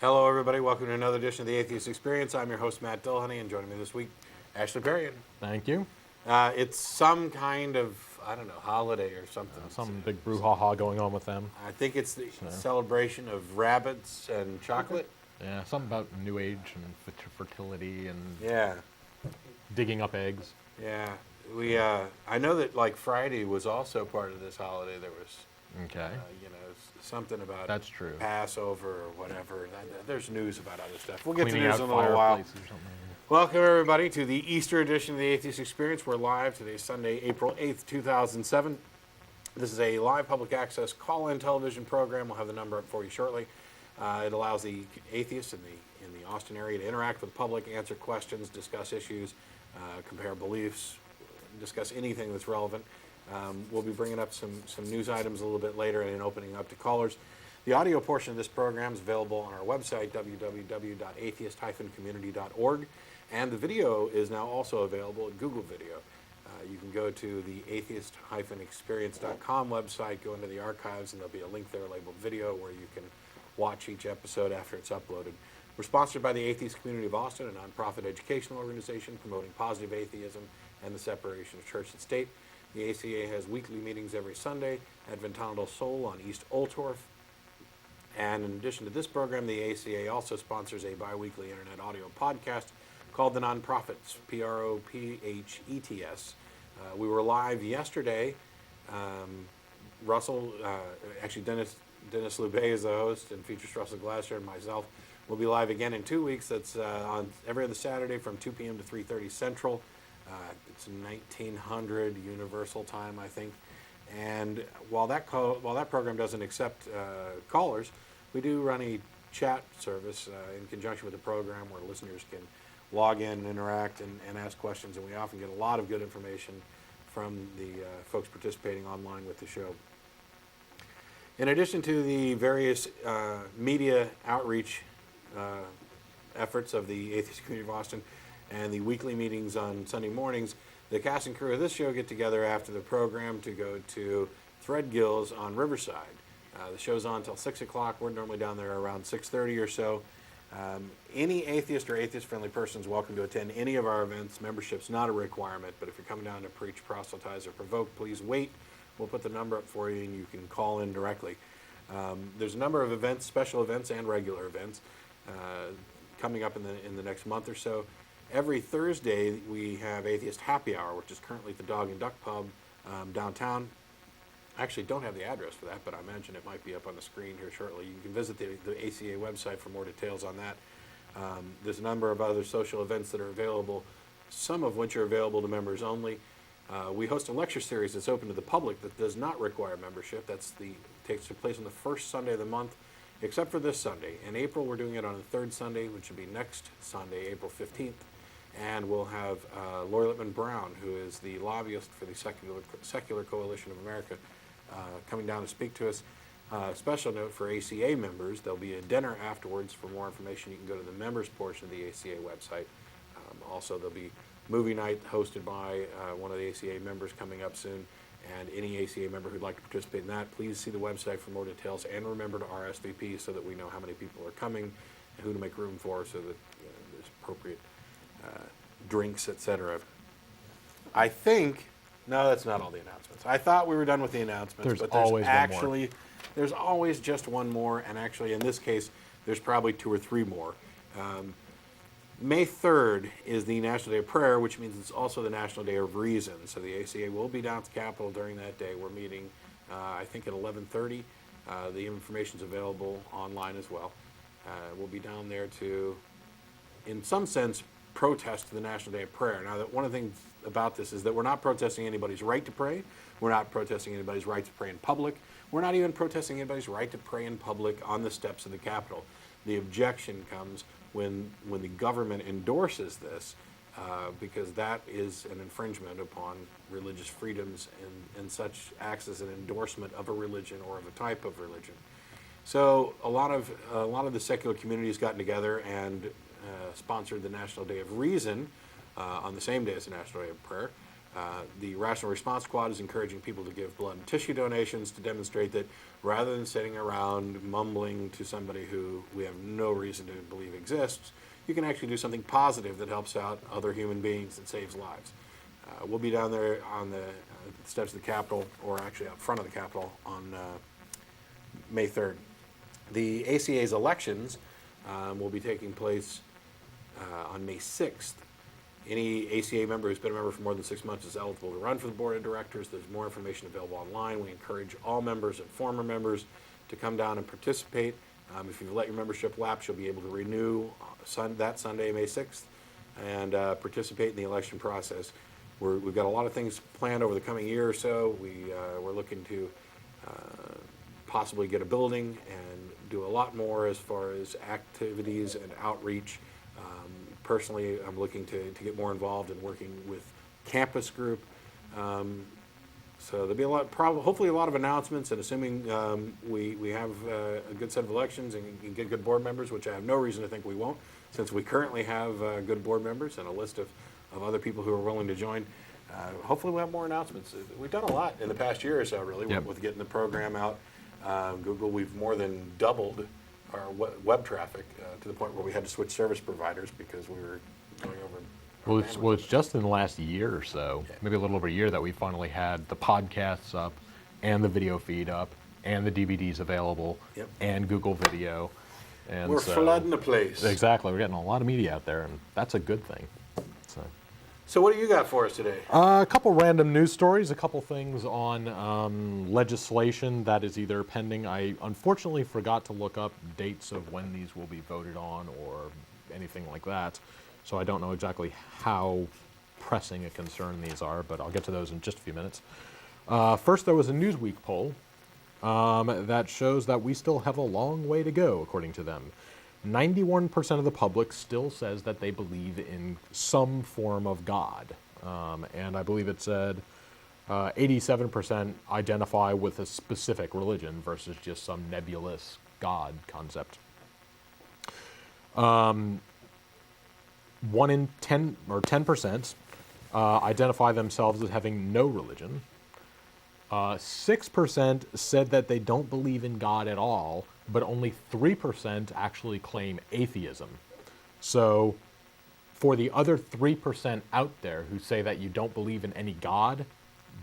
Hello, everybody. Welcome to another edition of the Atheist Experience. I'm your host, Matt Dillahunty, and joining me this week, Ashley Perrien. Thank you. It's some kind of, I don't know, holiday or something. Some big brouhaha going on with them. I think it's the celebration of rabbits and chocolate. Yeah, something about New Age and fertility and Yeah, digging up eggs. yeah. I know that like Friday was also part of this holiday. There was, Okay. something about That's true. Passover or whatever. There's news about other stuff. We'll get to Cleaning news out in a little while. fireplaces or something. Welcome, everybody, to the Easter edition of the Atheist Experience. We're live today, Sunday, April 8th, 2007. This is a live public access call-in television program. We'll have the number up for you shortly. It allows the atheists in the Austin area to interact with the public, answer questions, discuss issues, compare beliefs, discuss anything that's relevant. We'll be bringing up some news items a little bit later and opening up to callers. The audio portion of this program is available on our website, www.atheist-community.org, and the video is now also available at Google Video. You can go to the atheist-experience.com website, go into the archives, and there'll be a link there labeled video where you can watch each episode after it's uploaded. We're sponsored by the Atheist Community of Austin, a nonprofit educational organization promoting positive atheism and the separation of church and state. The ACA has weekly meetings every Sunday at Ventana del Sol on East Oltorf. And in addition to this program, the ACA also sponsors a bi-weekly internet audio podcast called The Nonprofits, Prophets. We were live yesterday. Dennis Loubet is the host and features Russell Glasser and myself. We'll be live again in 2 weeks. That's on every other Saturday from 2 p.m. to 3:30 Central. It's 1900 Universal Time, I think. And while that program doesn't accept callers, we do run a chat service in conjunction with the program where listeners can log in and interact and ask questions, and we often get a lot of good information from the folks participating online with the show. In addition to the various media outreach efforts of the Atheist Community of Austin and the weekly meetings on Sunday mornings, the cast and crew of this show get together after the program to go to Threadgill's on Riverside. The show's on until 6 o'clock. We're normally down there around 6:30 or so. Any atheist or atheist-friendly person is welcome to attend any of our events. Membership's not a requirement, but if you're coming down to preach, proselytize, or provoke, please wait. We'll put the number up for you, and you can call in directly. There's a number of events, special events and regular events, coming up in the next month or so. Every Thursday, we have Atheist Happy Hour, which is currently at the Dog and Duck Pub downtown. I actually don't have the address for that, but I imagine it might be up on the screen here shortly. You can visit the ACA website for more details on that. There's a number of other social events that are available, some of which are available to members only. We host a lecture series that's open to the public that does not require membership. Takes place on the first Sunday of the month, except for this Sunday. In April, we're doing it on the third Sunday, which will be next Sunday, April 15th. And we'll have Lori Lippman Brown, who is the lobbyist for the Secular Coalition of America, coming down to speak to us. Special note for ACA members, there'll be a dinner afterwards. For more information, you can go to the members portion of the ACA website. Also, there'll be movie night hosted by one of the ACA members coming up soon. And any ACA member who'd like to participate in that, please see the website for more details. And remember to RSVP so that we know how many people are coming and who to make room for so that there's appropriate drinks, etc. I think, no, that's not all the announcements. I thought we were done with the announcements, but there's always just one more, and actually in this case, there's probably two or three more. May 3rd is the National Day of Prayer, which means it's also the National Day of Reason. So the ACA will be down at the Capitol during that day. We're meeting, I think, at 11:30. The information's available online as well. We'll be down there to, in some sense, protest the National Day of Prayer. Now, one of the things about this is that we're not protesting anybody's right to pray. We're not protesting anybody's right to pray in public. We're not even protesting anybody's right to pray in public on the steps of the Capitol. The objection comes when the government endorses this, because that is an infringement upon religious freedoms and such acts as an endorsement of a religion or of a type of religion. So a lot of the secular community has gotten together and sponsored the National Day of Reason on the same day as the National Day of Prayer. The Rational Response Squad is encouraging people to give blood and tissue donations to demonstrate that rather than sitting around mumbling to somebody who we have no reason to believe exists, you can actually do something positive that helps out other human beings and saves lives. We'll be down there on the steps of the Capitol, or actually out front of the Capitol, on May 3rd. The ACA's elections will be taking place on May 6th. Any ACA member who's been a member for more than 6 months is eligible to run for the board of directors. There's more information available online. We encourage all members and former members to come down and participate. If you've let your membership lapse, you'll be able to renew that Sunday, May 6th, and participate in the election process. We've got a lot of things planned over the coming year or so. We're looking to possibly get a building and do a lot more as far as activities and outreach. Personally, I'm looking to get more involved in working with campus group. So there'll be hopefully a lot of announcements, and assuming we have a good set of elections and can get good board members, which I have no reason to think we won't, since we currently have good board members and a list of other people who are willing to join. Hopefully we'll have more announcements. We've done a lot in the past year or so, really, with getting the program out. Google, we've more than doubled our web traffic to the point where we had to switch service providers because we were going over. Well, it's just in the last year or so, maybe a little over a year, that we finally had the podcasts up and the video feed up and the DVDs available and Google Video. And we're flooding the place. Exactly. We're getting a lot of media out there, and that's a good thing. So what do you got for us today? A couple random news stories, a couple things on legislation that is either pending. I unfortunately forgot to look up dates of when these will be voted on or anything like that. So I don't know exactly how pressing a concern these are, but I'll get to those in just a few minutes. First, there was a Newsweek poll that shows that we still have a long way to go, according to them. 91% of the public still says that they believe in some form of God. And I believe it said 87% identify with a specific religion versus just some nebulous God concept. 1 in 10, or 10%, identify themselves as having no religion. 6% said that they don't believe in God at all, but only 3% actually claim atheism. So for the other 3% out there who say that you don't believe in any God,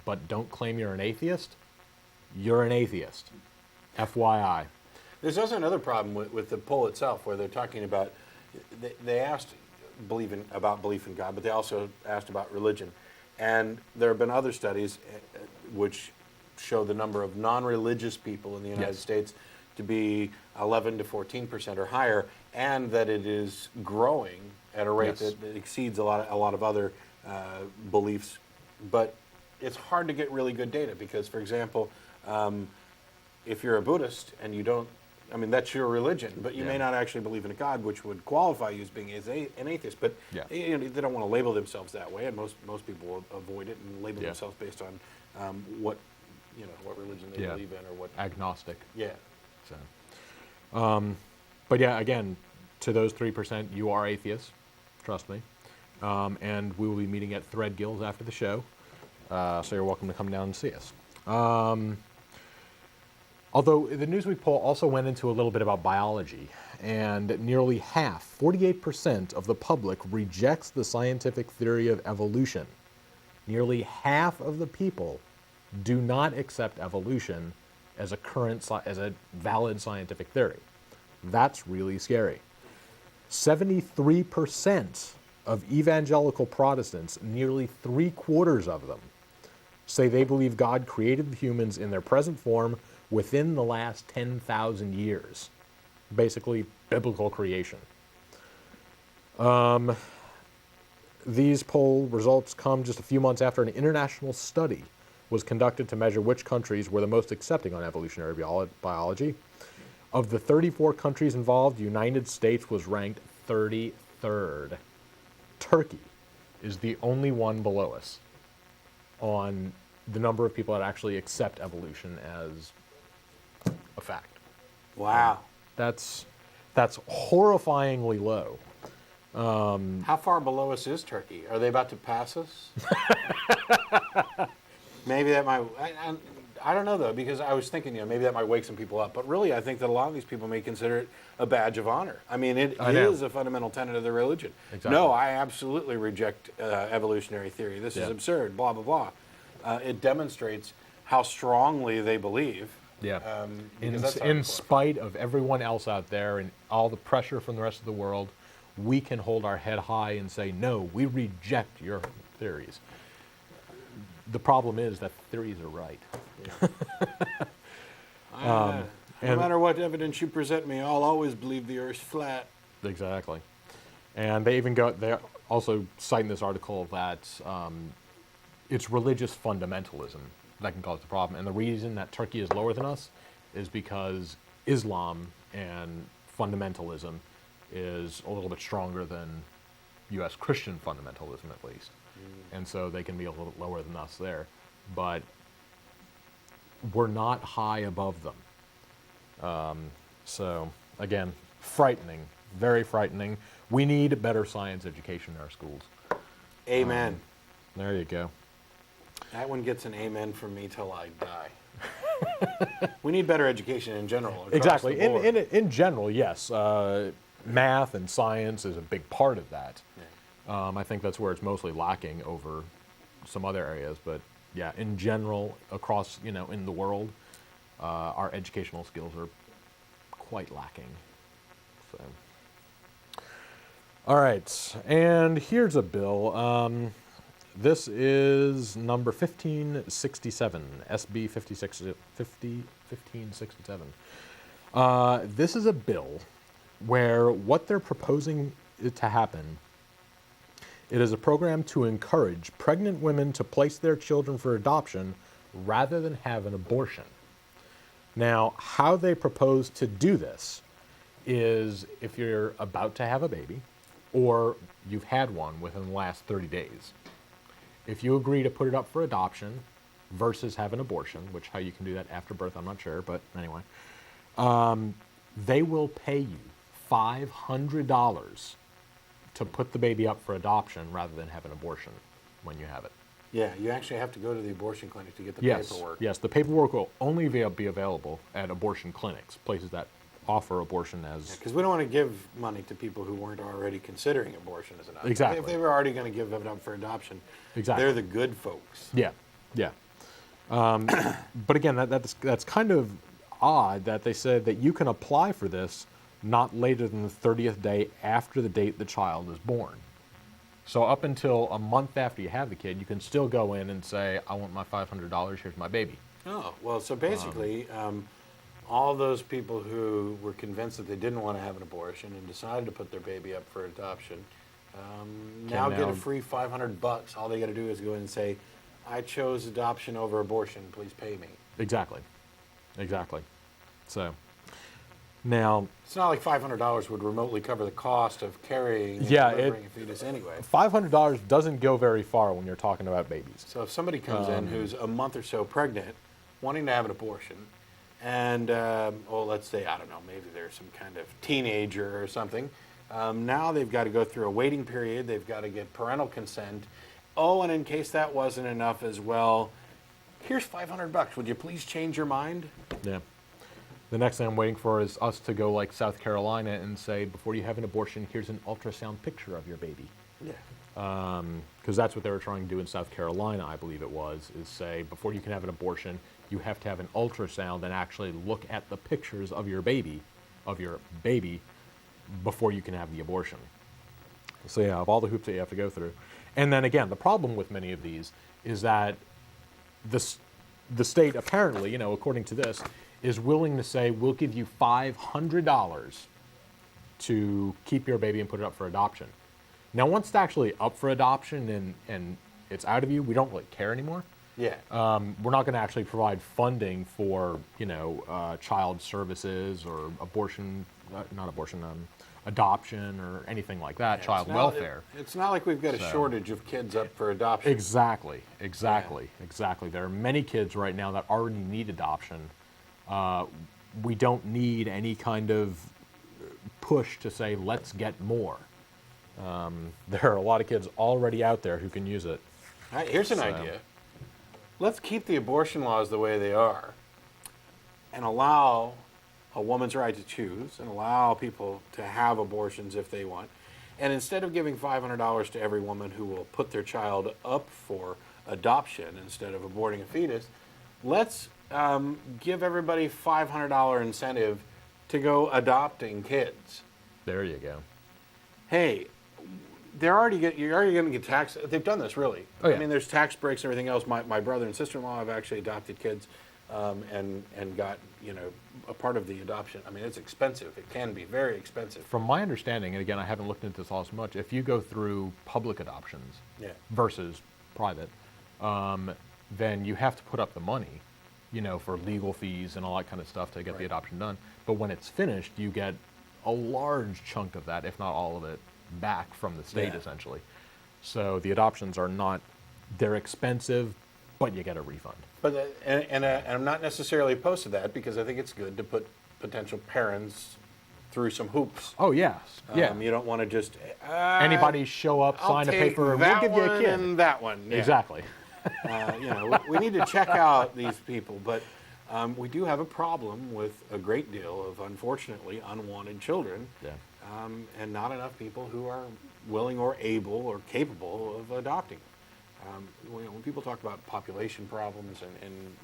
but don't claim you're an atheist, you're an atheist. FYI. There's also another problem with the poll itself, where they're talking about, they asked about belief in God, but they also asked about religion. And there have been other studies which show the number of non-religious people in the United States to be 11 to 14% or higher, and that it is growing at a rate that exceeds a lot of other beliefs. But it's hard to get really good data because, for example, if you're a Buddhist and you don't, I mean, that's your religion, but you may not actually believe in a God, which would qualify you as being an atheist. But you know, they don't want to label themselves that way, and most people will avoid it and label themselves based on what religion they believe in or what. Agnostic. Yeah. So, but yeah, again, to those 3%, you are atheists, trust me. And we will be meeting at Threadgill's after the show, so you're welcome to come down and see us. Although the Newsweek poll also went into a little bit about biology, and nearly half, 48% of the public rejects the scientific theory of evolution. Nearly half of the people do not accept evolution as a valid scientific theory. That's really scary. 73% of evangelical Protestants, nearly 3/4 of them, say they believe God created the humans in their present form within the last 10,000 years. Basically, biblical creation. These poll results come just a few months after an international study was conducted to measure which countries were the most accepting on evolutionary biology. Of the 34 countries involved, the United States was ranked 33rd. Turkey is the only one below us on the number of people that actually accept evolution as a fact. Wow. That's horrifyingly low. How far below us is Turkey? Are they about to pass us? Maybe that might. I don't know though, because I was thinking, maybe that might wake some people up. But really, I think that a lot of these people may consider it a badge of honor. I mean, it is a fundamental tenet of their religion. Exactly. No, I absolutely reject evolutionary theory. This is absurd. Blah blah blah. It demonstrates how strongly they believe. Yeah. Because that's In hardcore. spite of everyone else out there and all the pressure from the rest of the world, we can hold our head high and say, no, we reject your theories. The problem is that theories are right. No and- matter what evidence you present me, I'll always believe the Earth's flat. Exactly. And they're also citing this article that it's religious fundamentalism that can cause the problem. And the reason that Turkey is lower than us is because Islam and fundamentalism is a little bit stronger than U.S. Christian fundamentalism, at least. And so they can be a little bit lower than us there. But we're not high above them. So, again, frightening, very frightening. We need better science education in our schools. Amen. There you go. That one gets an amen from me till I die. We need better education in general. Across Exactly. the board. In general, yes. Math and science is a big part of that. Yeah. I think that's where it's mostly lacking over some other areas. But yeah, in general, across, in the world, our educational skills are quite lacking. So, all right. And here's a bill. This is number 1567, SB 1567. This is a bill where what they're proposing to happen, it is a program to encourage pregnant women to place their children for adoption rather than have an abortion. Now, how they propose to do this is if you're about to have a baby or you've had one within the last 30 days, if you agree to put it up for adoption versus have an abortion, which how you can do that after birth, I'm not sure, but anyway, they will pay you $500 to put the baby up for adoption rather than have an abortion when you have it. Yeah, you actually have to go to the abortion clinic to get the Yes, paperwork. yes, the paperwork will only be available at abortion clinics, places that offer abortion as... Because we don't want to give money to people who weren't already considering abortion as an option. Exactly. If they were already going to give it up for adoption, Exactly. they're the good folks. Yeah, yeah. But again, that's kind of odd that they said that you can apply for this not later than the 30th day after the date the child is born. So up until a month after you have the kid, you can still go in and say, I want my $500, here's my baby. Oh, well, so basically, all those people who were convinced that they didn't want to have an abortion and decided to put their baby up for adoption now get a free $500. All they got to do is go in and say, I chose adoption over abortion, please pay me. Exactly. So, now... It's not like $500 would remotely cover the cost of carrying and Yeah, delivering a fetus anyway. $500 doesn't go very far when you're talking about babies. So if somebody comes in who's a month or so pregnant, wanting to have an abortion, and, let's say, I don't know, maybe they're some kind of teenager or something, now they've got to go through a waiting period, they've got to get parental consent. Oh, and in case that wasn't enough as well, here's $500. Would you please change your mind? Yeah. The next thing I'm waiting for is us to go like South Carolina and say, before you have an abortion, here's an ultrasound picture of your baby. Yeah. Because that's what they were trying to do in South Carolina, I believe it was, is say, before you can have an abortion, you have to have an ultrasound and actually look at the pictures of your baby, before you can have the abortion. So yeah, of all the hoops that you have to go through. And then again, the problem with many of these is that the state apparently, according to this, is willing to say, we'll give you $500 to keep your baby and put it up for adoption. Now, once it's actually up for adoption and it's out of you, we don't really care anymore. Yeah. We're not going to actually provide funding for, child services or adoption or anything like that, Yeah, child welfare. It's not like we've got a shortage of kids up for adoption. Exactly. There are many kids right now that already need adoption. We don't need any kind of push to say, let's get more. There are a lot of kids already out there who can use it. All right, here's an idea. let's keep the abortion laws the way they are and allow a woman's right to choose and allow people to have abortions if they want. And instead of giving $500 to every woman who will put their child up for adoption instead of aborting a fetus, let's give everybody $500 incentive to go adopting kids. There you go. Hey, you're already going to get tax. They've done this, really. Oh, yeah. I mean, there's tax breaks and everything else. My brother and sister-in-law have actually adopted kids and got, a part of the adoption. I mean, it's expensive. It can be very expensive. From my understanding, and again, I haven't looked into this all as much, if you go through public adoptions versus private, then you have to put up the money, for legal fees and all that kind of stuff to get the adoption done. But when it's finished, you get a large chunk of that, if not all of it, back from the state, essentially. So the adoptions are not, they're expensive, but you get a refund. But and I'm not necessarily opposed to that because I think it's good to put potential parents through some hoops. Oh, yes. Yeah. You don't want to just... Anybody show up, sign a paper, and we'll give you a kid. And that one. Yeah. Exactly. We need to check out these people, but we do have a problem with a great deal of, unfortunately, unwanted children, and not enough people who are willing or able or capable of adopting. When people talk about population problems and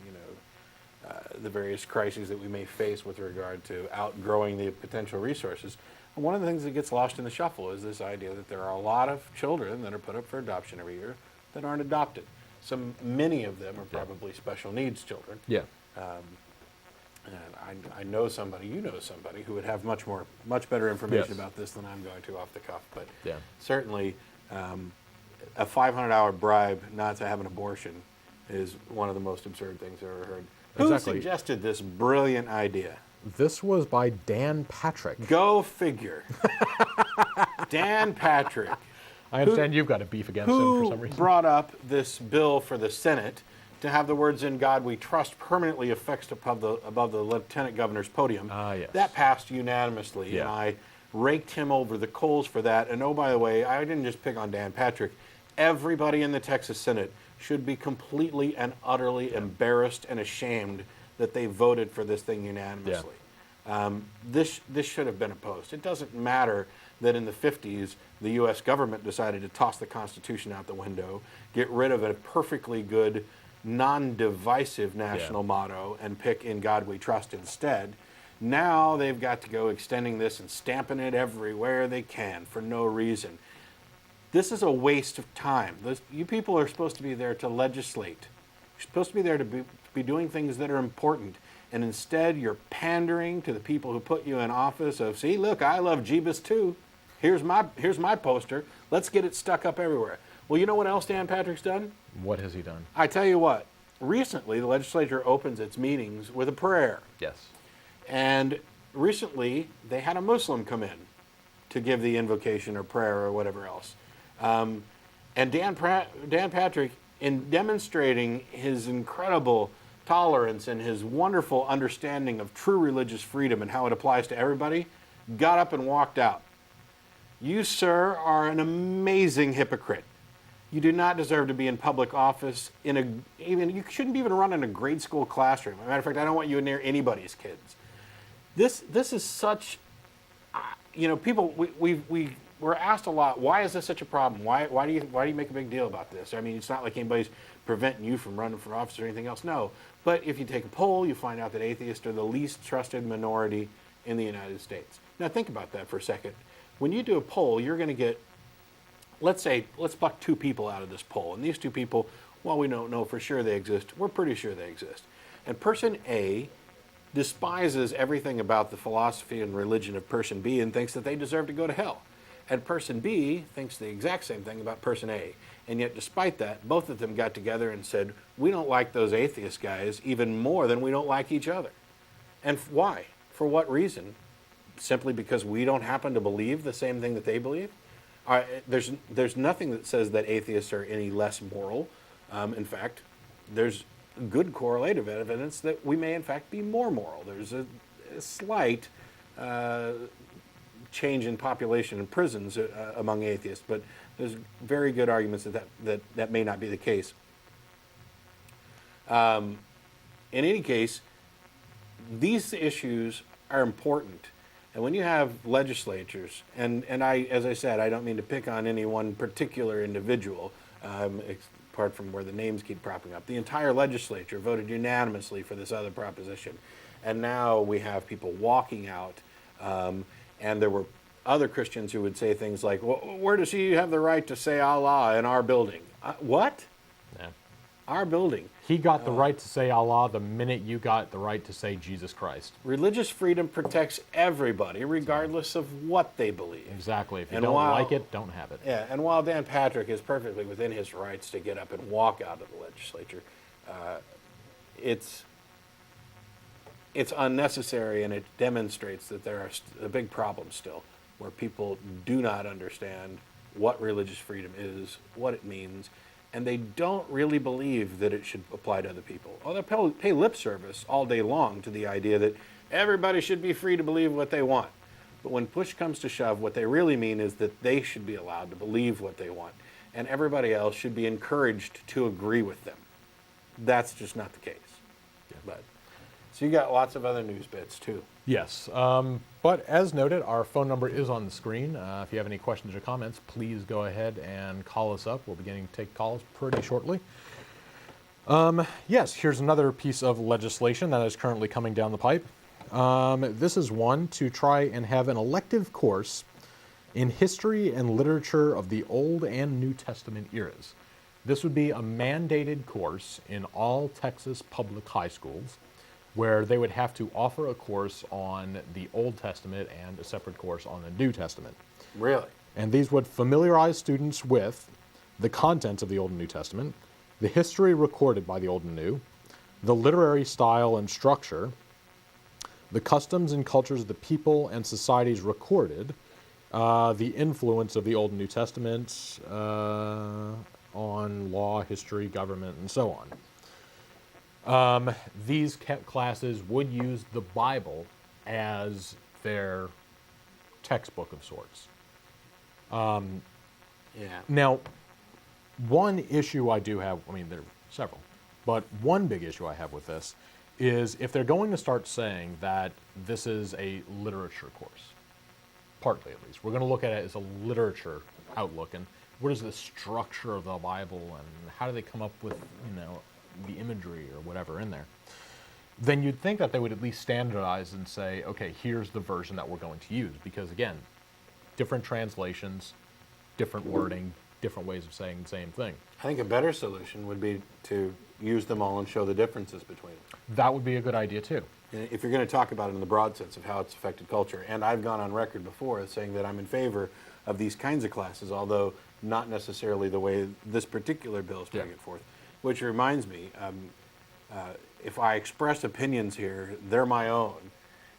the various crises that we may face with regard to outgrowing the potential resources, one of the things that gets lost in the shuffle is this idea that there are a lot of children that are put up for adoption every year that aren't adopted. Many of them are probably special needs children. Yeah. And I know somebody, somebody who would have much better information about this than I'm going to off the cuff. But certainly, a $500 bribe not to have an abortion is one of the most absurd things I've ever heard. Who suggested this brilliant idea? This was by Dan Patrick. Go figure. Dan Patrick. I understand you've got a beef against him for some reason. Who brought up this bill for the Senate to have the words "In God We Trust" permanently affixed above the lieutenant governor's podium? Yes. That passed unanimously, and I raked him over the coals for that. And oh, by the way, I didn't just pick on Dan Patrick. Everybody in the Texas Senate should be completely and utterly embarrassed and ashamed that they voted for this thing unanimously. This should have been opposed. It doesn't matter that in the 50s, the U.S. government decided to toss the Constitution out the window, get rid of a perfectly good, non-divisive national motto, and pick "In God We Trust" instead. Now they've got to go extending this and stamping it everywhere they can for no reason. This is a waste of time. You people are supposed to be there to legislate. You're supposed to be there to be doing things that are important. And instead, you're pandering to the people who put you in office of, see, look, I love Jeebus too. Here's my poster. Let's get it stuck up everywhere. Well, you know what else Dan Patrick's done? What has he done? I tell you what. Recently, the legislature opens its meetings with a prayer. Yes. And recently, they had a Muslim come in to give the invocation or prayer or whatever else. And Dan Patrick, in demonstrating his incredible tolerance and his wonderful understanding of true religious freedom and how it applies to everybody, got up and walked out. You, sir, are an amazing hypocrite. You do not deserve to be in public office. You shouldn't even run in a grade school classroom. As a matter of fact, I don't want you near anybody's kids. This is such, people. We're asked a lot. Why is this such a problem? Why do you make a big deal about this? I mean, it's not like anybody's preventing you from running for office or anything else. No, but if you take a poll, you find out that atheists are the least trusted minority in the United States. Now think about that for a second. When you do a poll, you're going to get, let's pluck two people out of this poll. And these two people, while we don't know for sure they exist, we're pretty sure they exist. And person A despises everything about the philosophy and religion of person B and thinks that they deserve to go to hell. And person B thinks the exact same thing about person A. And yet, despite that, both of them got together and said, we don't like those atheist guys even more than we don't like each other. And why? For what reason? Simply because we don't happen to believe the same thing that they believe? There's nothing that says that atheists are any less moral. In fact, there's good correlative evidence that we may in fact be more moral. There's a slight change in population in prisons among atheists, but there's very good arguments that may not be the case. In any case, these issues are important. And when you have legislatures, and as I said, I don't mean to pick on any one particular individual, apart from where the names keep propping up. The entire legislature voted unanimously for this other proposition. And now we have people walking out, and there were other Christians who would say things like, well, where does he have the right to say Allah in our building? What? Yeah. Our building. He got the right to say Allah the minute you got the right to say Jesus Christ. Religious freedom protects everybody, regardless of what they believe. Exactly. If you don't like it, don't have it. Yeah, and while Dan Patrick is perfectly within his rights to get up and walk out of the legislature, it's unnecessary, and it demonstrates that there are a big problem still, where people do not understand what religious freedom is, what it means, and they don't really believe that it should apply to other people. Oh, they'll pay lip service all day long to the idea that everybody should be free to believe what they want. But when push comes to shove, what they really mean is that they should be allowed to believe what they want, and everybody else should be encouraged to agree with them. That's just not the case. Yeah. So you got lots of other news bits too. Yes, but as noted, our phone number is on the screen. If you have any questions or comments, please go ahead and call us up. We'll be getting to take calls pretty shortly. Yes, here's another piece of legislation that is currently coming down the pipe. This is one to try and have an elective course in history and literature of the Old and New Testament eras. This would be a mandated course in all Texas public high schools, where they would have to offer a course on the Old Testament and a separate course on the New Testament. Really? And these would familiarize students with the contents of the Old and New Testament, the history recorded by the Old and New, the literary style and structure, the customs and cultures of the people and societies recorded, the influence of the Old and New Testaments on law, history, government, and so on. These classes would use the Bible as their textbook of sorts. Now, one issue I do have, I mean, there are several, but one big issue I have with this is if they're going to start saying that this is a literature course, partly at least, we're going to look at it as a literature outlook, and what is the structure of the Bible, and how do they come up with, the imagery or whatever in there, then you'd think that they would at least standardize and say, okay, here's the version that we're going to use. Because again, different translations, different wording, different ways of saying the same thing. I think a better solution would be to use them all and show the differences between them. That would be a good idea too. If you're going to talk about it in the broad sense of how it's affected culture, and I've gone on record before as saying that I'm in favor of these kinds of classes, although not necessarily the way this particular bill is putting it forth. Which reminds me, if I express opinions here, they're my own.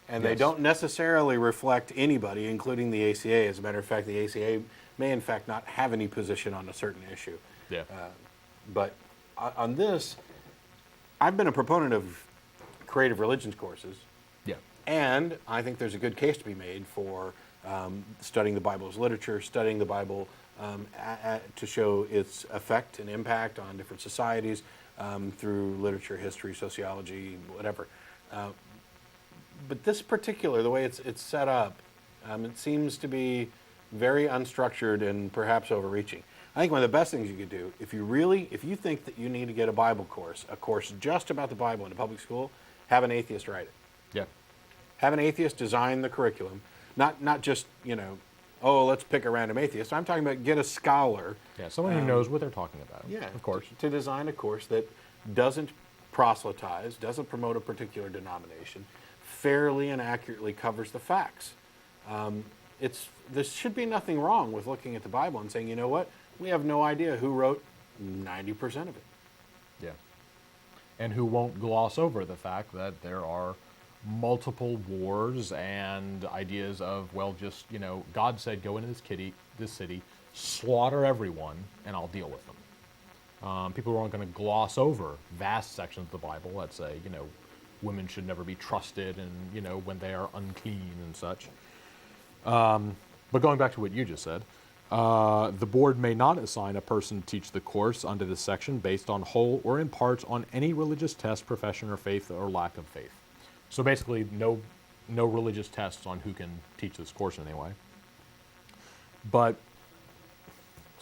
And they don't necessarily reflect anybody, including the ACA. As a matter of fact, the ACA may in fact not have any position on a certain issue. Yeah. But on this, I've been a proponent of creative religions courses. Yeah. And I think there's a good case to be made for studying the Bible as literature, studying the Bible to show its effect and impact on different societies through literature, history, sociology, whatever. But this particular, the way it's set up, it seems to be very unstructured and perhaps overreaching. I think one of the best things you could do, if you think that you need to get a Bible course, a course just about the Bible in a public school, have an atheist write it. Yeah. Have an atheist design the curriculum, not just, oh, let's pick a random atheist. I'm talking about get a scholar. Yeah, someone who knows what they're talking about. Yeah, of course. To design a course that doesn't proselytize, doesn't promote a particular denomination, fairly and accurately covers the facts. There should be nothing wrong with looking at the Bible and saying, you know what, we have no idea who wrote 90% of it. Yeah. And who won't gloss over the fact that there are multiple wars and ideas of, well, just, God said, go into this city, slaughter everyone, and I'll deal with them. People aren't going to gloss over vast sections of the Bible that say, women should never be trusted and, when they are unclean and such. But going back to what you just said, The board may not assign a person to teach the course under this section based on whole or in part on any religious test, profession, or faith or lack of faith. So basically, no religious tests on who can teach this course anyway. But,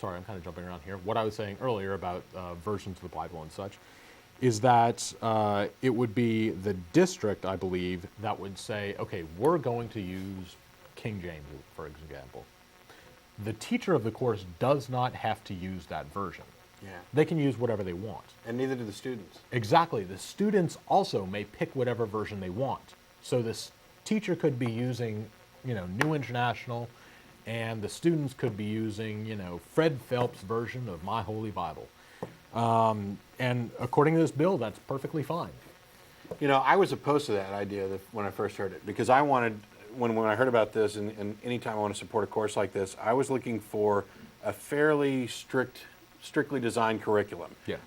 sorry, I'm kind of jumping around here. What I was saying earlier about versions of the Bible and such is that it would be the district, I believe, that would say, okay, we're going to use King James, for example. The teacher of the course does not have to use that version. Yeah. They can use whatever they want. And neither do the students. Exactly. The students also may pick whatever version they want. So this teacher could be using, New International, and the students could be using, Fred Phelps' version of My Holy Bible. And according to this bill, that's perfectly fine. I was opposed to that idea when I first heard it, because I wanted, when I heard about this, and anytime I want to support a course like this, I was looking for a fairly strictly designed curriculum. Yeah.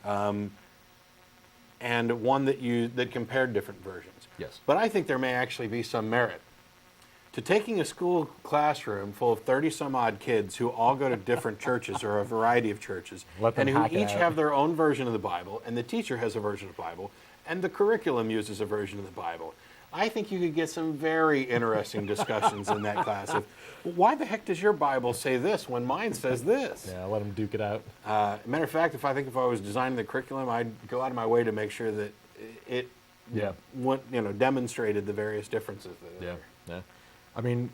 And one that compared different versions. Yes. But I think there may actually be some merit to taking a school classroom full of 30 some odd kids who all go to different churches or a variety of churches, Let them and who hack it each out. have their own version of the Bible, and the teacher has a version of the Bible, and the curriculum uses a version of the Bible. I think you could get some very interesting discussions in that class of, well, why the heck does your Bible say this when mine says this? Yeah, let them duke it out. Matter of fact, if I was designing the curriculum, I'd go out of my way to make sure that it Yeah. demonstrated the various differences that Yeah, are. yeah. I mean,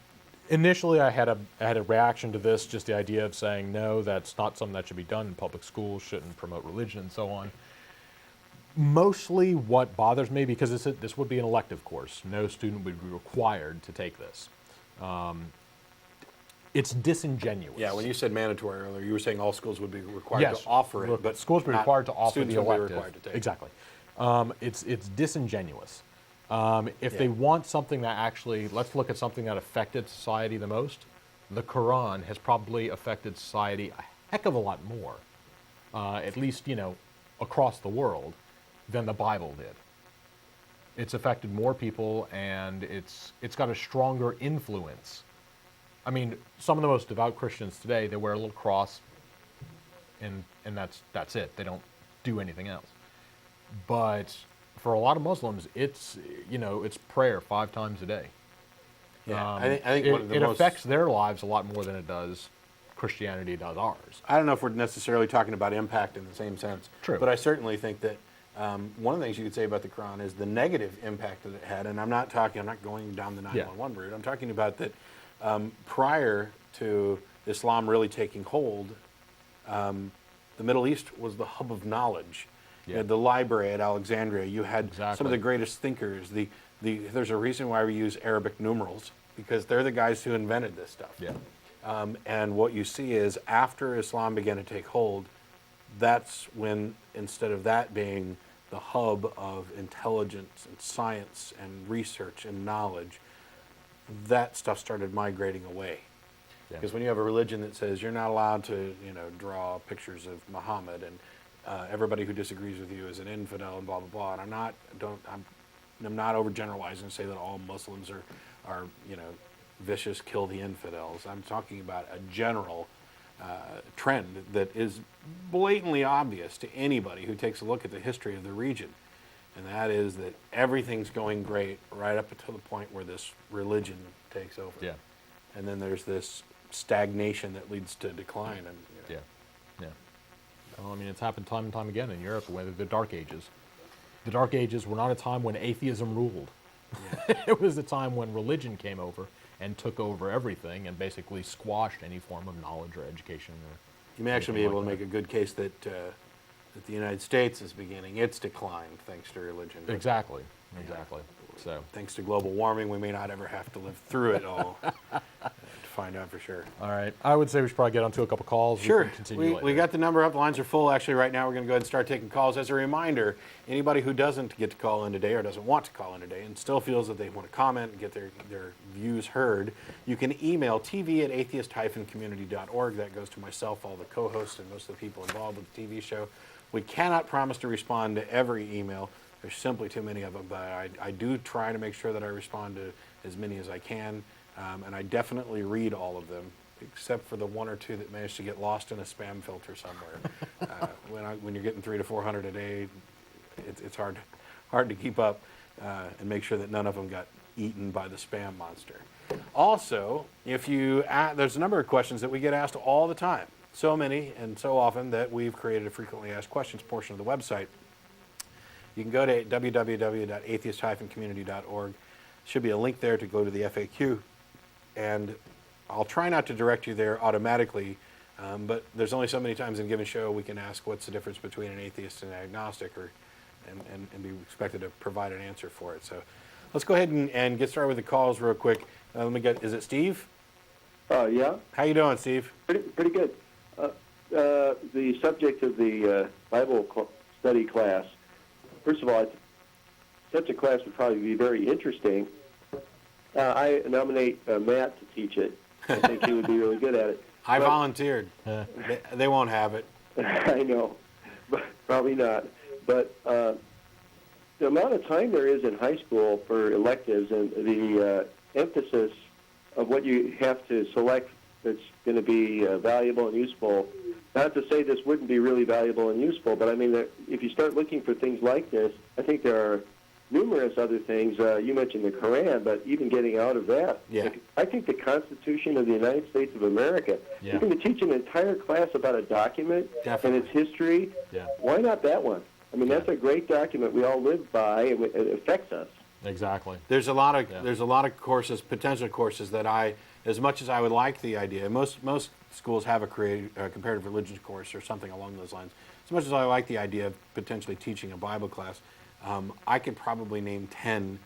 initially I had a reaction to this, just the idea of saying, no, that's not something that should be done in public schools, shouldn't promote religion and so on. Mostly what bothers me, because this would be an elective course, no student would be required to take this. It's disingenuous. Yeah, when you said mandatory earlier, you were saying all schools would be required Yes, to offer it, but schools would be not- required to offer students the would be elective. required to take it. Exactly. It's disingenuous. If they Yeah. want something that actually, let's look at something that affected society the most. The Quran has probably affected society a heck of a lot more, at least, across the world, than the Bible did. It's affected more people, and it's got a stronger influence. I mean, some of the most devout Christians today, they wear a little cross, and that's it. They don't do anything else. But for a lot of Muslims, it's prayer 5 times a day. Yeah, I think it, one of the it most, affects their lives a lot more than it does Christianity does ours. I don't know if we're necessarily talking about impact in the same sense. True. But I certainly think that one of the things you could say about the Quran is the negative impact that it had. And I'm not going down the 911 route. I'm talking about that prior to Islam really taking hold, the Middle East was the hub of knowledge. You Yeah. had the library at Alexandria. You had some Exactly. of the greatest thinkers. There's a reason why we use Arabic numerals, because they're the guys who invented this stuff. Yeah. And what you see is after Islam began to take hold, that's when, instead of that being the hub of intelligence and science and research and knowledge, that stuff started migrating away. Yeah. Because when you have a religion that says you're not allowed to, draw pictures of Muhammad, and everybody who disagrees with you is an infidel, and blah blah blah. And I'm not overgeneralizing to say that all Muslims are vicious, kill the infidels. I'm talking about a general trend that is blatantly obvious to anybody who takes a look at the history of the region. And that is that everything's going great right up until the point where this religion takes over. Yeah. And then there's this stagnation that leads to decline. And Yeah. Yeah. Well, I mean, it's happened time and time again in Europe with the Dark Ages. The Dark Ages were not a time when atheism ruled. It was a time when religion came over and took over everything and basically squashed any form of knowledge or education. You may actually be able to make a good case that the United States is beginning its decline thanks to religion. But Exactly. Exactly. So. thanks to global warming, we may not ever have to live through it all to find out for sure. All right. I would say we should probably get onto a couple calls. Sure. We can continue We later. got the number up. The lines are full. Actually, right now we're going to go ahead and start taking calls. As a reminder, anybody who doesn't get to call in today or doesn't want to call in today and still feels that they want to comment and get their views heard, you can email tv@atheist-community.org. That goes to myself, all the co-hosts, and most of the people involved with the TV show. We cannot promise to respond to every email. There's simply too many of them, but I do try to make sure that I respond to as many as I can, and I definitely read all of them. except for the one or two that managed to get lost in a spam filter somewhere. When you're getting 300 to 400 a day, it's hard to keep up and make sure that none of them got eaten by the spam monster. Also, there's a number of questions that we get asked all the time, so many and so often that we've created a frequently asked questions portion of the website. You can go to www.atheist-community.org. Should be a link there to go to the FAQ, and I'll try not to direct you there automatically, but there's only so many times in a given show we can ask what's the difference between an atheist and an agnostic, and be expected to provide an answer for it. So let's go ahead and get started with the calls real quick. Is it Steve? Yeah. How you doing, Steve? Pretty good. The subject of the Bible study class, first of all, such a class would probably be very interesting. I nominate Matt to teach it. I think he would be really good at it. I volunteered. They won't have it. I know, but probably not. But the amount of time there is in high school for electives and the emphasis of what you have to select that's going to be valuable and useful. Not to say this wouldn't be really valuable and useful, but I mean, if you start looking for things like this, I think there are numerous other things. You mentioned the Quran, but even getting out of that, I think the Constitution of the United States of America, you're going to teach an entire class about a document and its history. Why not that one? I mean, that's a great document we all live by, and it affects us. Exactly. There's a lot of courses, potential courses that as much as I would like the idea, most schools have a comparative religion course or something along those lines. As much as I like the idea of potentially teaching a Bible class, I could probably name 10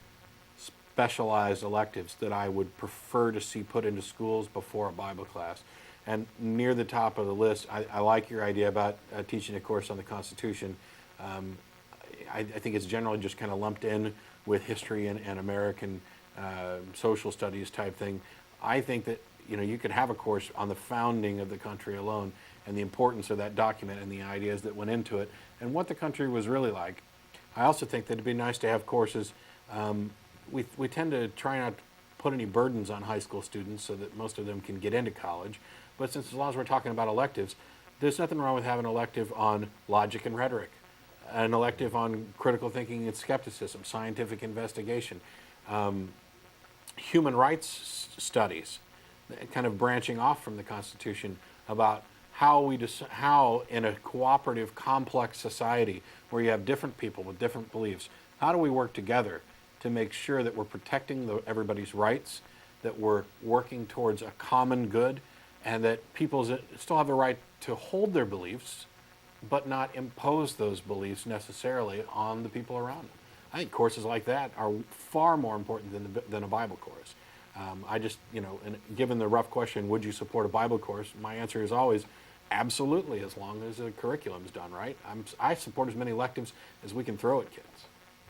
specialized electives that I would prefer to see put into schools before a Bible class. And near the top of the list, I like your idea about teaching a course on the Constitution. I think it's generally just kind of lumped in with history and American social studies type thing. I think that you could have a course on the founding of the country alone and the importance of that document and the ideas that went into it and what the country was really like. I also think that it'd be nice to have courses. We tend to try not to put any burdens on high school students so that most of them can get into college. But as long as we're talking about electives, there's nothing wrong with having an elective on logic and rhetoric, an elective on critical thinking and skepticism, scientific investigation, human rights studies, kind of branching off from the Constitution about how in a cooperative, complex society where you have different people with different beliefs, how do we work together to make sure that we're protecting everybody's rights, that we're working towards a common good, and that people still have the right to hold their beliefs, but not impose those beliefs necessarily on the people around them. I think courses like that are far more important than a Bible course. And given the rough question, would you support a Bible course? My answer is always, absolutely, as long as the curriculum's done right. I support as many electives as we can throw at kids.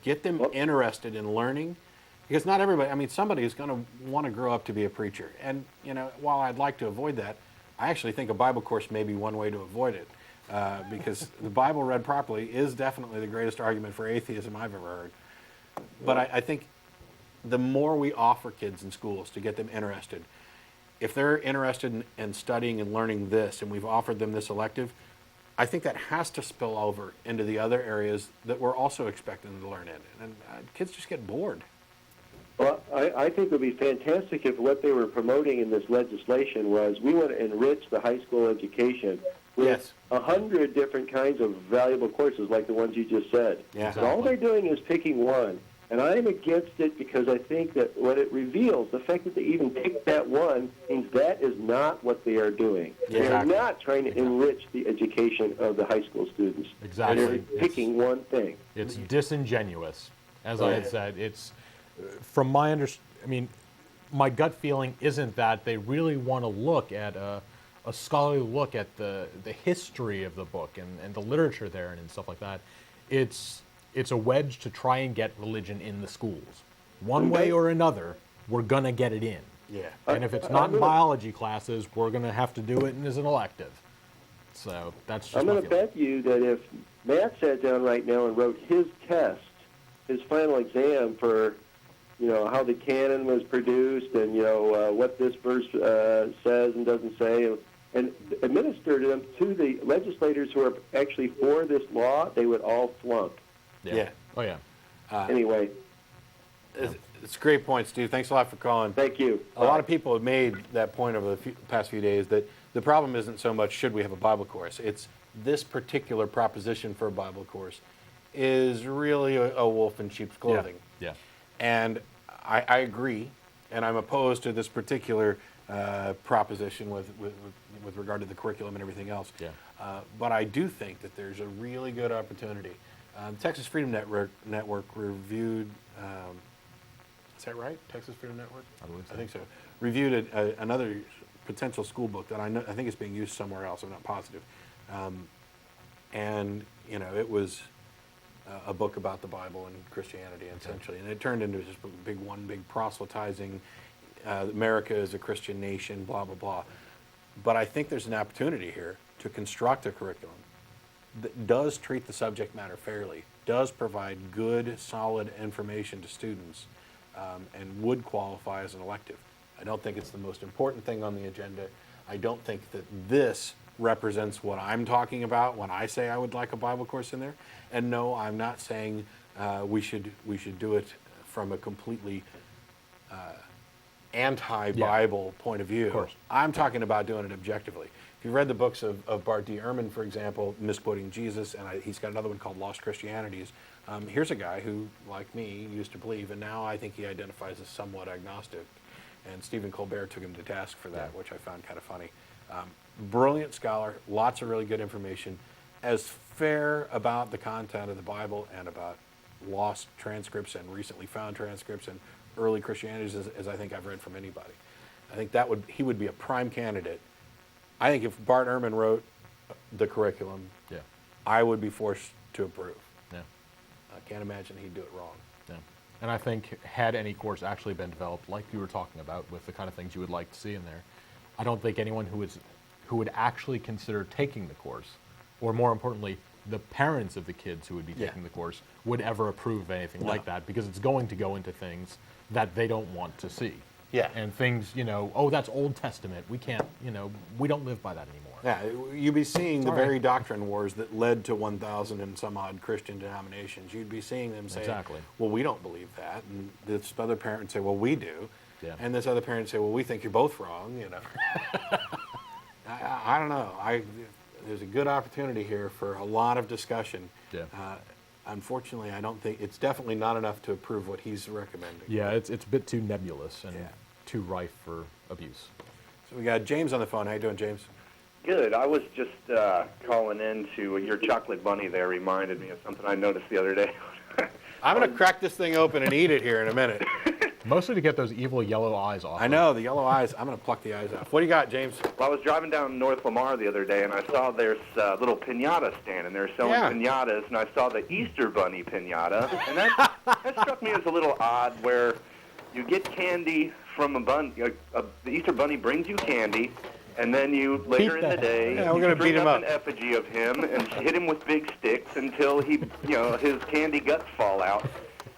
Get them interested in learning, because not everybody, somebody is going to want to grow up to be a preacher. And, while I'd like to avoid that, I actually think a Bible course may be one way to avoid it. Because the Bible read properly is definitely the greatest argument for atheism I've ever heard. But I think the more we offer kids in schools to get them interested, if they're interested in studying and learning this, and we've offered them this elective, I think that has to spill over into the other areas that we're also expecting them to learn in. And kids just get bored. Well, I think it would be fantastic if what they were promoting in this legislation was we want to enrich the high school education with 100 different kinds of valuable courses like the ones you just said. Yeah. Exactly. All they're doing is picking one. And I'm against it because I think that what it reveals, the fact that they even picked that one, means that is not what they are doing. They are not trying to enrich the education of the high school students. Exactly. They're picking one thing. It's disingenuous. As I had said, it's, from my my gut feeling isn't that they really want to look at a scholarly look at the history of the book and the literature there and stuff like that. It's a wedge to try and get religion in the schools. One way or another, we're going to get it in. Yeah. And if it's not in biology classes, we're going to have to do it as an elective. So that's just I'm going to bet you that if Matt sat down right now and wrote his test, his final exam for how the canon was produced and, what this verse says and doesn't say, and administer them to the legislators who are actually for this law, they would all flunk. Yeah. Oh, yeah. Anyway, It's a great point, Steve. Thanks a lot for calling. thank you. A lot of people have made that point over the past few days that the problem isn't so much should we have a Bible course. It's this particular proposition for a Bible course is really a wolf in sheep's clothing. Yeah. And I agree, and I'm opposed to this particular proposition with regard to the curriculum and everything else. Yeah. But I do think that there's a really good opportunity. Texas Freedom Network reviewed, is that right? Texas Freedom Network? I believe so. I think so. Reviewed another potential school book that I think is being used somewhere else. I'm not positive. And, it was a book about the Bible and Christianity, essentially. And it turned into just one big proselytizing, America is a Christian nation, blah, blah, blah. But I think there's an opportunity here to construct a curriculum that does treat the subject matter fairly, does provide good, solid information to students, and would qualify as an elective. I don't think it's the most important thing on the agenda. I don't think that this represents what I'm talking about when I say I would like a Bible course in there. And no, I'm not saying we should do it from a completely anti-Bible point of view. Of course. I'm talking about doing it objectively. If you've read the books of Bart D. Ehrman, for example, misquoting Jesus, and he's got another one called Lost Christianities. Here's a guy who, like me, used to believe, and now I think he identifies as somewhat agnostic. And Stephen Colbert took him to task for that, which I found kind of funny. Brilliant scholar, lots of really good information, as fair about the content of the Bible and about lost transcripts and recently found transcripts and early Christianities as I think I've read from anybody. I think he would be a prime candidate. I think if Bart Ehrman wrote the curriculum, I would be forced to approve. Yeah. I can't imagine he'd do it wrong. Yeah. And I think had any course actually been developed, like you were talking about, with the kind of things you would like to see in there, I don't think anyone who would actually consider taking the course, or more importantly, the parents of the kids who would be taking the course, would ever approve of anything like that, because it's going to go into things that they don't want to see. Yeah. And things, that's Old Testament. We can't, we don't live by that anymore. Yeah, you'd be seeing the very doctrine wars that led to 1,000 and some odd Christian denominations. You'd be seeing them say, well, we don't believe that. And this other parent would say, well, we do. Yeah. And this other parent would say, well, we think you're both wrong, I don't know. There's a good opportunity here for a lot of discussion. Yeah. Unfortunately, I don't think it's definitely not enough to approve what he's recommending. Yeah, it's a bit too nebulous and too rife for abuse. So we got James on the phone. How you doing, James? Good. I was just calling in to your chocolate bunny there reminded me of something I noticed the other day. I'm going to crack this thing open and eat it here in a minute. Mostly to get those evil yellow eyes off. I know, the yellow eyes. I'm going to pluck the eyes out. What do you got, James? Well, I was driving down North Lamar the other day, and I saw there's a little pinata stand, and they're selling pinatas, and I saw the Easter Bunny pinata, and that struck me as a little odd, where you get candy from a bunny. The Easter Bunny brings you candy, and then you, later in the day, we're gonna beat him up. an effigy of him and hit him with big sticks until he, his candy guts fall out.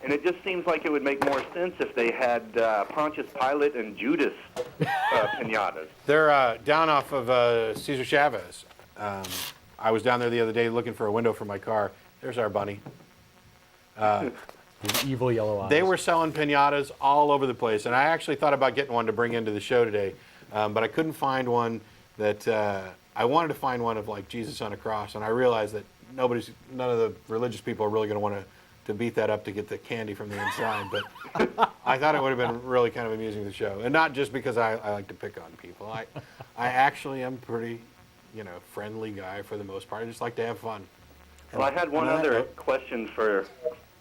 And it just seems like it would make more sense if they had Pontius Pilate and Judas pinatas. They're down off of Cesar Chavez. I was down there the other day looking for a window for my car. There's our bunny. These evil yellow eyes. They were selling pinatas all over the place, and I actually thought about getting one to bring into the show today, but I couldn't find one that I wanted to find one of like Jesus on a cross, and I realized that none of the religious people are really going to want to beat that up to get the candy from the inside, but I thought it would have been really kind of amusing to the show, and not just because I like to pick on people. I actually am pretty, friendly guy for the most part. I just like to have fun. Well, I had one other question for,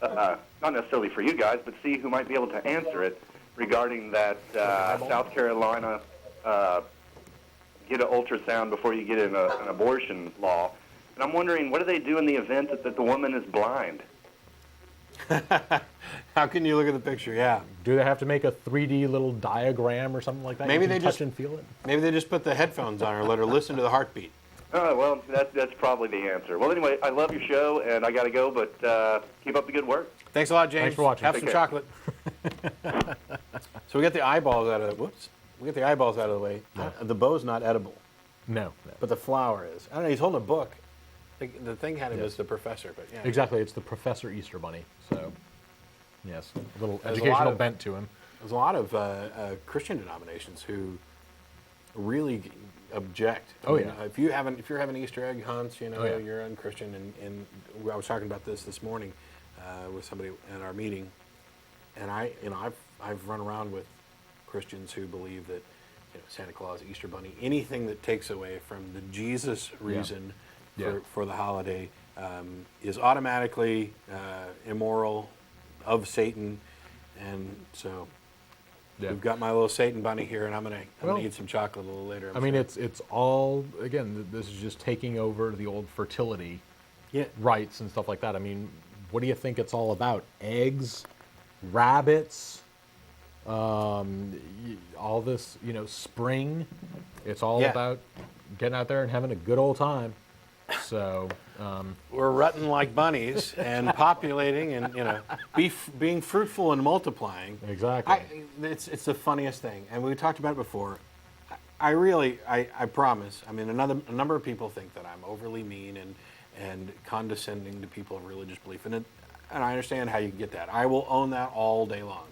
not necessarily for you guys, but see who might be able to answer it regarding that South Carolina get an ultrasound before you get an abortion law. And I'm wondering, what do they do in the event that the woman is blind? How can you look at the picture? Yeah. Do they have to make a 3D little diagram or something like that? Maybe you can they touch just and feel it. Maybe they just put the headphones on her, let her listen to the heartbeat. Oh, well, that's probably the answer. Well, anyway, I love your show, and I got to go, but keep up the good work. Thanks a lot, James. Thanks for watching. Have Take some care. chocolate. So we get the eyeballs out of the way. The bow's not edible, No. but the flower is. I don't know. He's holding a book. The thing had him Yes. as the professor, but yeah. Exactly. It's the Professor Easter Bunny. So, yes, a little There's a educational lot of- bent to him. There's a lot of Christian denominations who really object. Oh, I mean, yeah. If you're having Easter egg hunts, Oh, yeah. you're unchristian. And I was talking about this morning with somebody at our meeting, and I've run around with Christians who believe that Santa Claus, Easter Bunny, anything that takes away from the Jesus reason Yeah. for the holiday is automatically immoral, of Satan, and so. Yeah. We've got my little Satan bunny here, and I'm Well, gonna eat some chocolate a little later. I mean, it's all, again, this is just taking over the old fertility yeah. rights and stuff like that. I mean, what do you think it's all about? Eggs, rabbits, all this, spring. It's all Yeah. about getting out there and having a good old time. So, We're rutting like bunnies and populating, and being fruitful and multiplying. exactly. It's the funniest thing, and we talked about it before. I promise. I mean, a number of people think that I'm overly mean and condescending to people of religious belief, and I understand how you get that. I will own that all day long.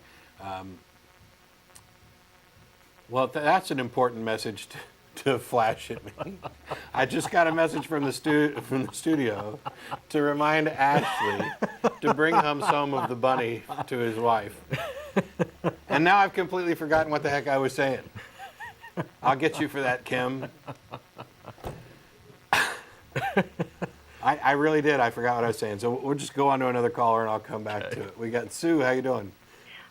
Well, that's an important message to flash at me. I just got a message from the studio to remind Ashley to bring home some of the bunny to his wife. And now I've completely forgotten what the heck I was saying. I'll get you for that, Kim. I really did. I forgot what I was saying. So we'll just go on to another caller, and I'll come back to it. We got Sue. How you doing?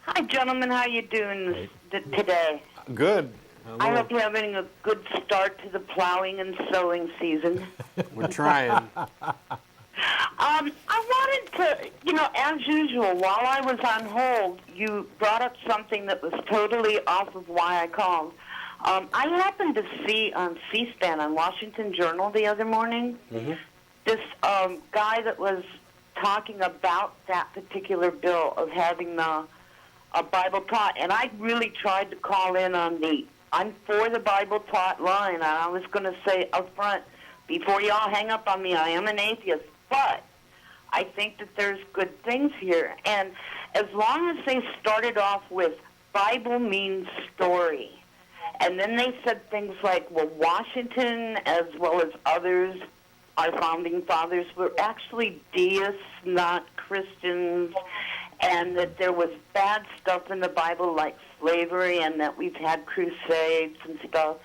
Hi, gentlemen. How you doing today? Good. I hope you're having a good start to the plowing and sowing season. We're trying. I wanted to, as usual, while I was on hold, you brought up something that was totally off of why I called. I happened to see on C-SPAN on Washington Journal the other morning this guy that was talking about that particular bill of having a Bible taught, and I really tried to call in on I'm for the Bible taught line, and I was going to say up front, before y'all hang up on me, I am an atheist, but I think that there's good things here. And as long as they started off with Bible means story, and then they said things like, well, Washington, as well as others, our founding fathers, were actually deists, not Christians, and that there was bad stuff in the Bible like slavery, and that we've had crusades and stuff,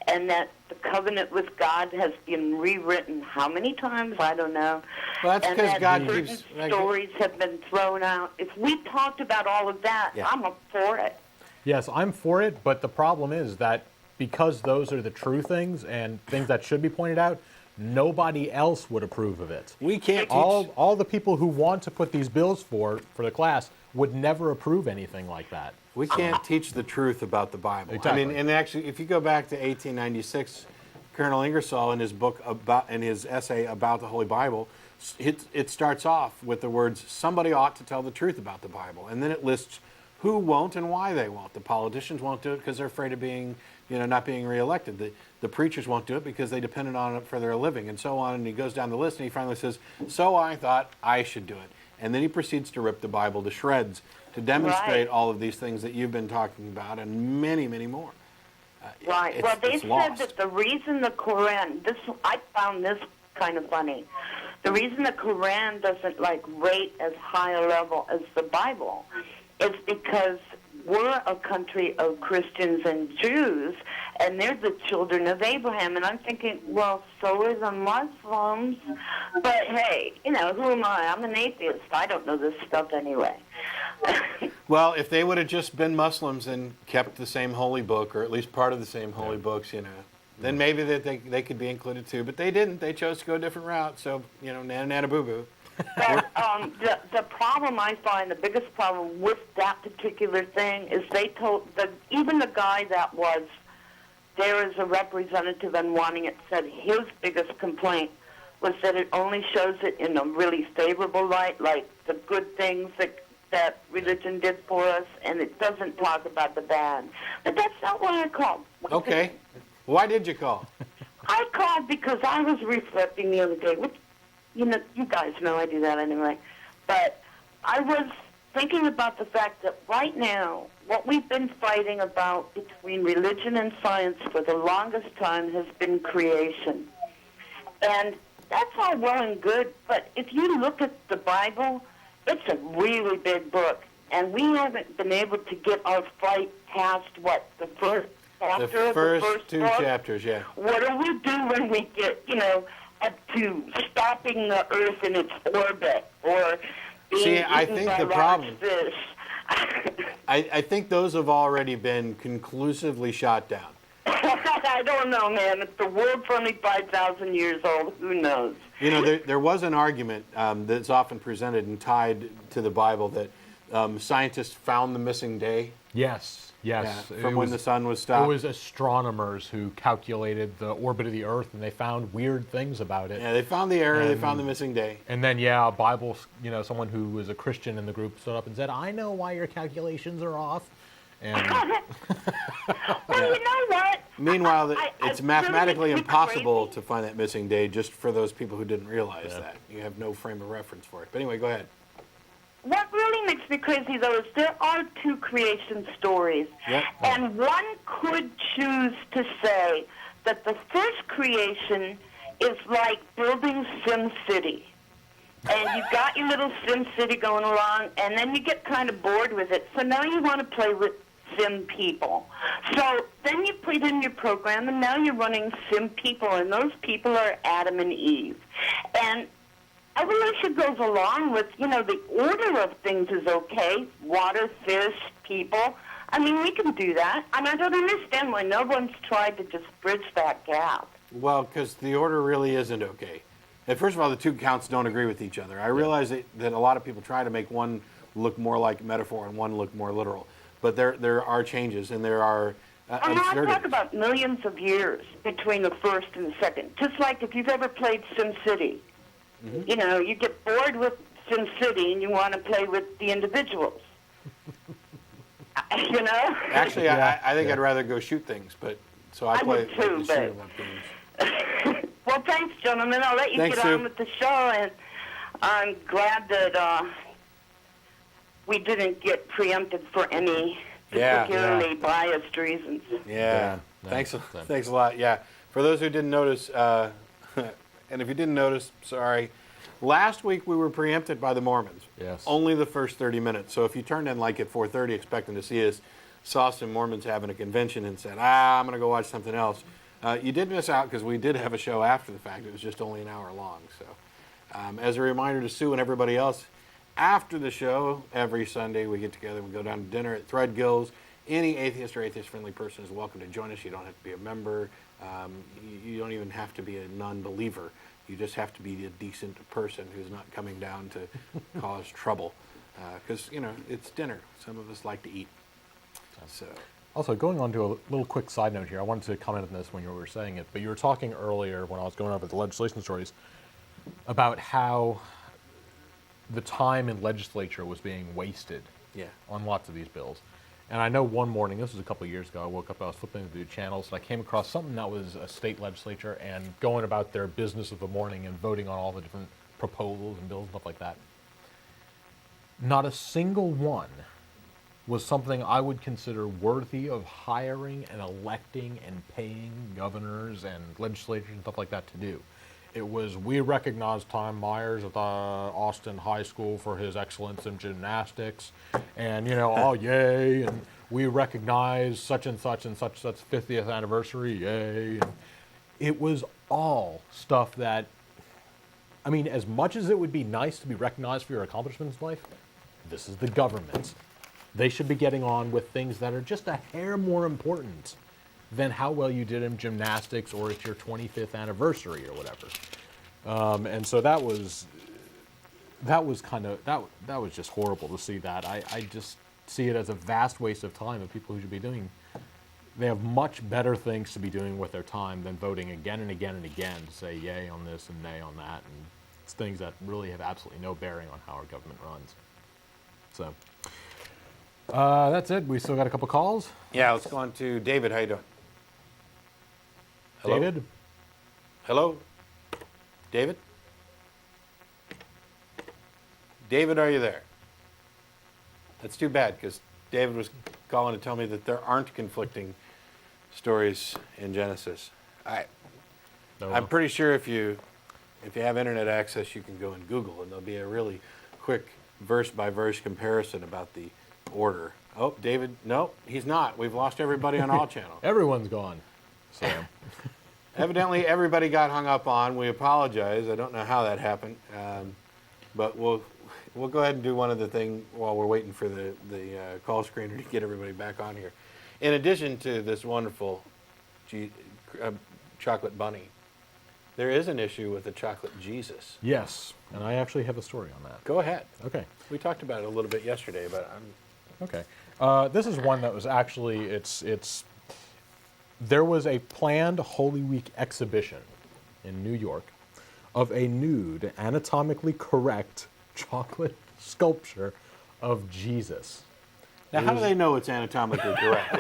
and that the covenant with God has been rewritten how many times? I don't know. Well, that's and because that God certain keeps... stories have been thrown out. If we talked about all of that, Yeah. I'm up for it. Yes, I'm for it, but the problem is that because those are the true things and things that should be pointed out, nobody else would approve of it. We can't teach... All the people who want to put these bills for the class would never approve anything like that. We can't teach the truth about the Bible. Exactly. I mean, and actually, if you go back to 1896, Colonel Ingersoll in his book in his essay about the Holy Bible, it starts off with the words, somebody ought to tell the truth about the Bible. And then it lists who won't and why they won't. The politicians won't do it because they're afraid of being, not being reelected. The preachers won't do it because they depended on it for their living, and so on. And he goes down the list, and he finally says, so I thought I should do it. And then he proceeds to rip the Bible to shreds to demonstrate Right. all of these things that you've been talking about and many, many more. Right. Well, they said lost. that the reason the Quran, I found this kind of funny. The reason the Quran doesn't rate as high a level as the Bible is because we're a country of Christians and Jews, and they're the children of Abraham. And I'm thinking, well, so are the Muslims. But hey, who am I? I'm an atheist. I don't know this stuff anyway. Well, if they would have just been Muslims and kept the same holy book, or at least part of the same holy books, then maybe they could be included too. But they didn't. They chose to go a different route. So, nana nana boo boo. But the problem I find, the biggest problem with that particular thing is they told, even the guy that was there as a representative and wanting it said his biggest complaint was that it only shows it in a really favorable light, like the good things that that religion did for us, and it doesn't talk about the bad. But that's not why I called. Okay. Why did you call? I called because I was reflecting the other day, which, you guys know I do that anyway. But I was thinking about the fact that right now, what we've been fighting about between religion and science for the longest time has been creation. And that's all well and good, but if you look at the Bible, it's a really big book. And we haven't been able to get our fight past, the first chapter The of first the first two book? chapters, yeah. What do we do when we get, up to stopping the Earth in its orbit, or being See, I eaten think by the large problem- fish? I think those have already been conclusively shot down. I don't know, man. If the world's only 5,000 years old, who knows? There was an argument that's often presented and tied to the Bible that scientists found the missing day. Yes. Yeah, from when the sun was stopped. It was astronomers who calculated the orbit of the Earth, and they found weird things about it. Yeah, they found the error, they found the missing day. And then, Bible, someone who was a Christian in the group stood up and said, "I know why your calculations are off." And Well, you know what? Meanwhile, it's mathematically really impossible crazy. to find that missing day, just for those people who didn't realize that. You have no frame of reference for it. But anyway, go ahead. What really makes me crazy, though, is there are two creation stories. Yep. And one could choose to say that the first creation is like building Sim City. And you've got your little Sim City going along, and then you get kind of bored with it. So now you want to play with Sim people. So then you put in your program, and now you're running Sim people, and those people are Adam and Eve. And evolution goes along with, the order of things is okay. Water, fish, people. I mean, we can do that. And I don't understand why no one's tried to just bridge that gap. Well, because the order really isn't okay. And first of all, the two accounts don't agree with each other. I realize that a lot of people try to make one look more like metaphor and one look more literal. But there are changes, and there are I'm not absurdities. talking about millions of years between the first and the second. Just like if you've ever played SimCity. Mm-hmm. You get bored with SimCity and you want to play with the individuals. Actually, I think I'd rather go shoot things, but so I play would too, the but- shoot-em-up games. Well, thanks, gentlemen. I'll let you Thanks, get Sue. on with the show, and I'm glad that we didn't get preempted for any particularly biased reasons. Yeah. no, Thanks same. a lot. Yeah. For those who didn't notice, and if you didn't notice, sorry. Last week we were preempted by the Mormons. Yes. Only the first 30 minutes. So if you turned in like at 4:30 expecting to see us, saw some Mormons having a convention and said, I'm going to go watch something else, you did miss out because we did have a show after the fact. It was just only an hour long. So as a reminder to Sue and everybody else, after the show, every Sunday we get together, we go down to dinner at Threadgill's. Any atheist or atheist-friendly person is welcome to join us. You don't have to be a member. You don't even have to be a non-believer. You just have to be a decent person who's not coming down to cause trouble. Because, it's dinner. Some of us like to eat. So, Also, going on to a little quick side note here, I wanted to comment on this when you were saying it, but you were talking earlier when I was going over the legislation stories about how the time in legislature was being wasted on lots of these bills. And I know one morning, this was a couple of years ago, I woke up, I was flipping through the channels, and I came across something that was a state legislature and going about their business of the morning and voting on all the different proposals and bills and stuff like that. Not a single one was something I would consider worthy of hiring and electing and paying governors and legislators and stuff like that to do. It was, we recognize Tom Myers at the Austin High School for his excellence in gymnastics, and, oh, yay, and we recognize such and such 50th anniversary, yay. And it was all stuff that, I mean, as much as it would be nice to be recognized for your accomplishments in life, this is the government. They should be getting on with things that are just a hair more important than how well you did in gymnastics or it's your 25th anniversary or whatever. And so that was just horrible to see that. I just see it as a vast waste of time of people who should be doing. They have much better things to be doing with their time than voting again and again and again to say yay on this and nay on that. And it's things that really have absolutely no bearing on how our government runs. So that's it. We still got a couple calls. Yeah, let's go on to David. How you doing? Hello? David? Hello? David? David, are you there? That's too bad, because David was calling to tell me that there aren't conflicting stories in Genesis. I'm pretty sure if you have internet access, you can go and Google, and there'll be a really quick verse-by-verse comparison about the order. Oh, David, no, he's not. We've lost everybody on all channels. Everyone's gone. So Evidently, everybody got hung up on. We apologize. I don't know how that happened, but we'll go ahead and do one other thing while we're waiting for the call screener to get everybody back on here. In addition to this wonderful chocolate bunny, there is an issue with the chocolate Jesus. yes, and I actually have a story on that. Go ahead. Okay. We talked about it a little bit yesterday, but Okay. This is one that was actually, there was a planned Holy Week exhibition in New York of a nude, anatomically correct chocolate sculpture of Jesus. now how do they know it's anatomically correct?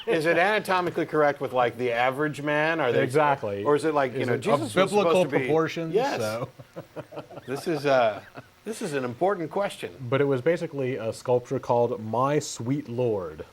Is it anatomically correct with like the average man? Are they Exactly. Or is it like, Is it Jesus of was biblical supposed to be proportions? Yes. So. This is an important question. But it was basically a sculpture called My Sweet Lord.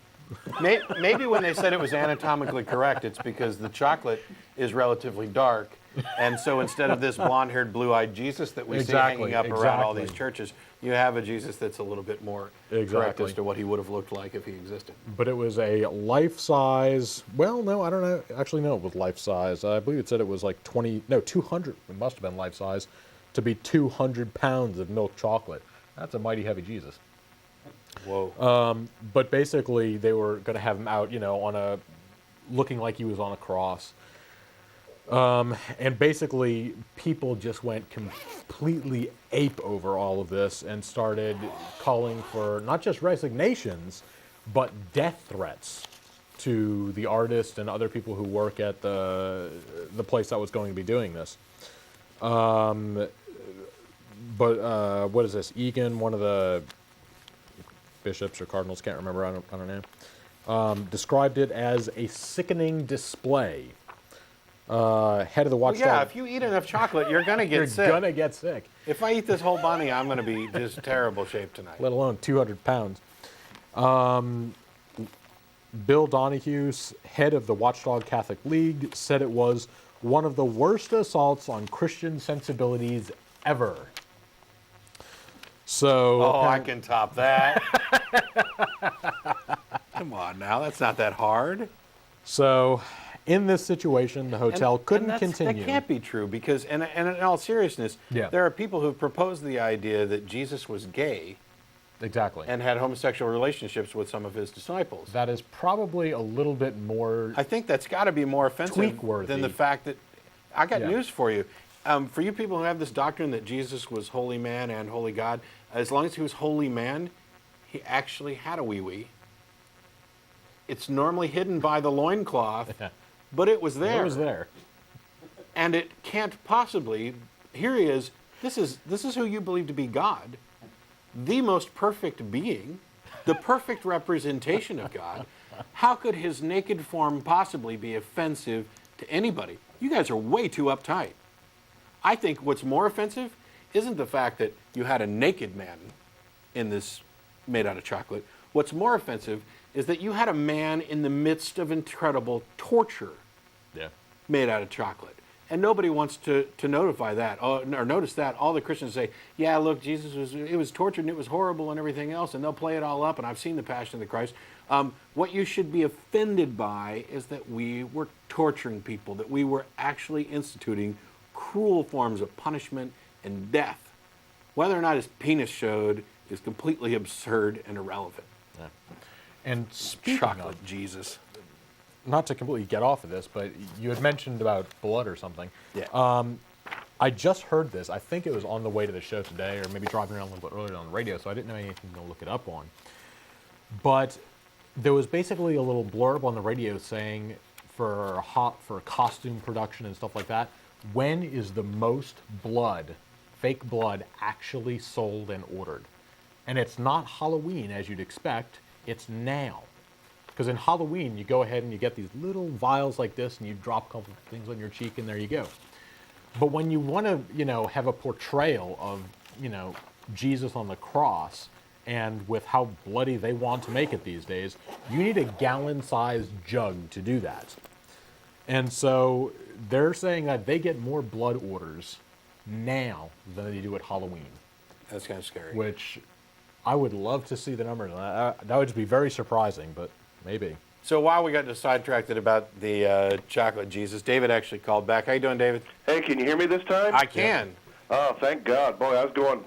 Maybe when they said it was anatomically correct, it's because the chocolate is relatively dark, and so instead of this blonde-haired, blue-eyed Jesus that we see hanging up around all these churches, you have a Jesus that's a little bit more correct as to what he would have looked like if he existed. But it was a life-size, well, no, I don't know. Actually, no, it was life-size. I believe it said it was like 200, it must have been life-size, to be 200 pounds of milk chocolate. That's a mighty heavy Jesus. Whoa. But basically, they were going to have him out, looking like he was on a cross. And basically, people just went completely ape over all of this and started calling for not just resignations, but death threats to the artist and other people who work at the place that was going to be doing this. But what is this? Egan, one of the bishops or cardinals, can't remember, I don't know, described it as a sickening display. Head of the watchdog. Yeah, if you eat enough chocolate, you're going to get sick. You're going to get sick. If I eat this whole bunny, I'm going to be just terrible shape tonight. Let alone 200 pounds. Bill Donahue, head of the Watchdog Catholic League, said it was one of the worst assaults on Christian sensibilities ever. So, I can top that. Come on now, that's not that hard. So, in this situation, the hotel couldn't continue. That can't be true because, and in all seriousness, there are people who proposed the idea that Jesus was gay. Exactly. And had homosexual relationships with some of his disciples. That is probably a little bit more. I think that's got to be more offensive than the fact that. I got news for you. For you people who have this doctrine that Jesus was holy man and holy God, as long as he was holy man, he actually had a wee-wee. It's normally hidden by the loincloth, but it was there. It was there. And it can't possibly, here he is, this is who you believe to be God, the most perfect being, the perfect representation of God. How could his naked form possibly be offensive to anybody? You guys are way too uptight. I think what's more offensive isn't the fact that you had a naked man in this made out of chocolate. What's more offensive is that you had a man in the midst of incredible torture made out of chocolate. And nobody wants to notify that or notice that. All the Christians say, yeah, look, Jesus was tortured and it was horrible and everything else, and they'll play it all up, and I've seen the Passion of the Christ. What you should be offended by is that we were torturing people, that we were actually instituting cruel forms of punishment and death. Whether or not his penis showed is completely absurd and irrelevant. Yeah. And speaking chocolate of, Jesus. Not to completely get off of this, but you had mentioned about blood or something. Yeah. I just heard this. I think it was on the way to the show today, or maybe driving around a little bit earlier on the radio, so I didn't know anything to look it up on. But there was basically a little blurb on the radio saying for costume production and stuff like that, when is the most blood, fake blood, actually sold and ordered? And it's not Halloween as you'd expect, it's now. Because in Halloween, you go ahead and you get these little vials like this and you drop a couple things on your cheek and there you go. But when you want to, have a portrayal of, Jesus on the cross, and with how bloody they want to make it these days, you need a gallon-sized jug to do that. And so they're saying that they get more blood orders now than they do at Halloween. That's kind of scary. Which I would love to see the numbers. That would just be very surprising, but maybe. So while we got sidetracked about the chocolate Jesus, David actually called back. How you doing, David? Hey, can you hear me this time? I can. Oh, thank God. Boy, I was going,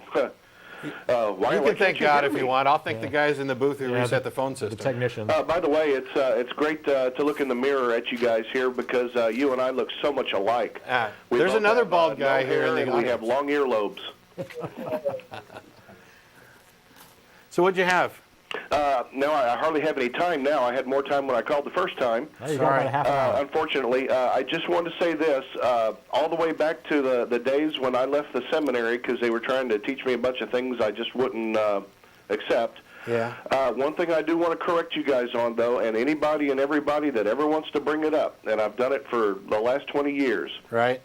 why You can thank God if you want. I'll thank the guys in the booth who reset the phone The system. technician. By the way, it's great to look in the mirror at you guys here because you and I look so much alike. We There's both another have, bald guy no here in hair, the and we have audience. long earlobes. So what'd you have? No, I hardly have any time now. I had more time when I called the first time. There you go, about a half an hour. Unfortunately, I just wanted to say this. All the way back to the days when I left the seminary because they were trying to teach me a bunch of things I just wouldn't accept. Yeah. One thing I do want to correct you guys on, though, and anybody and everybody that ever wants to bring it up, and I've done it for the last 20 years, Right.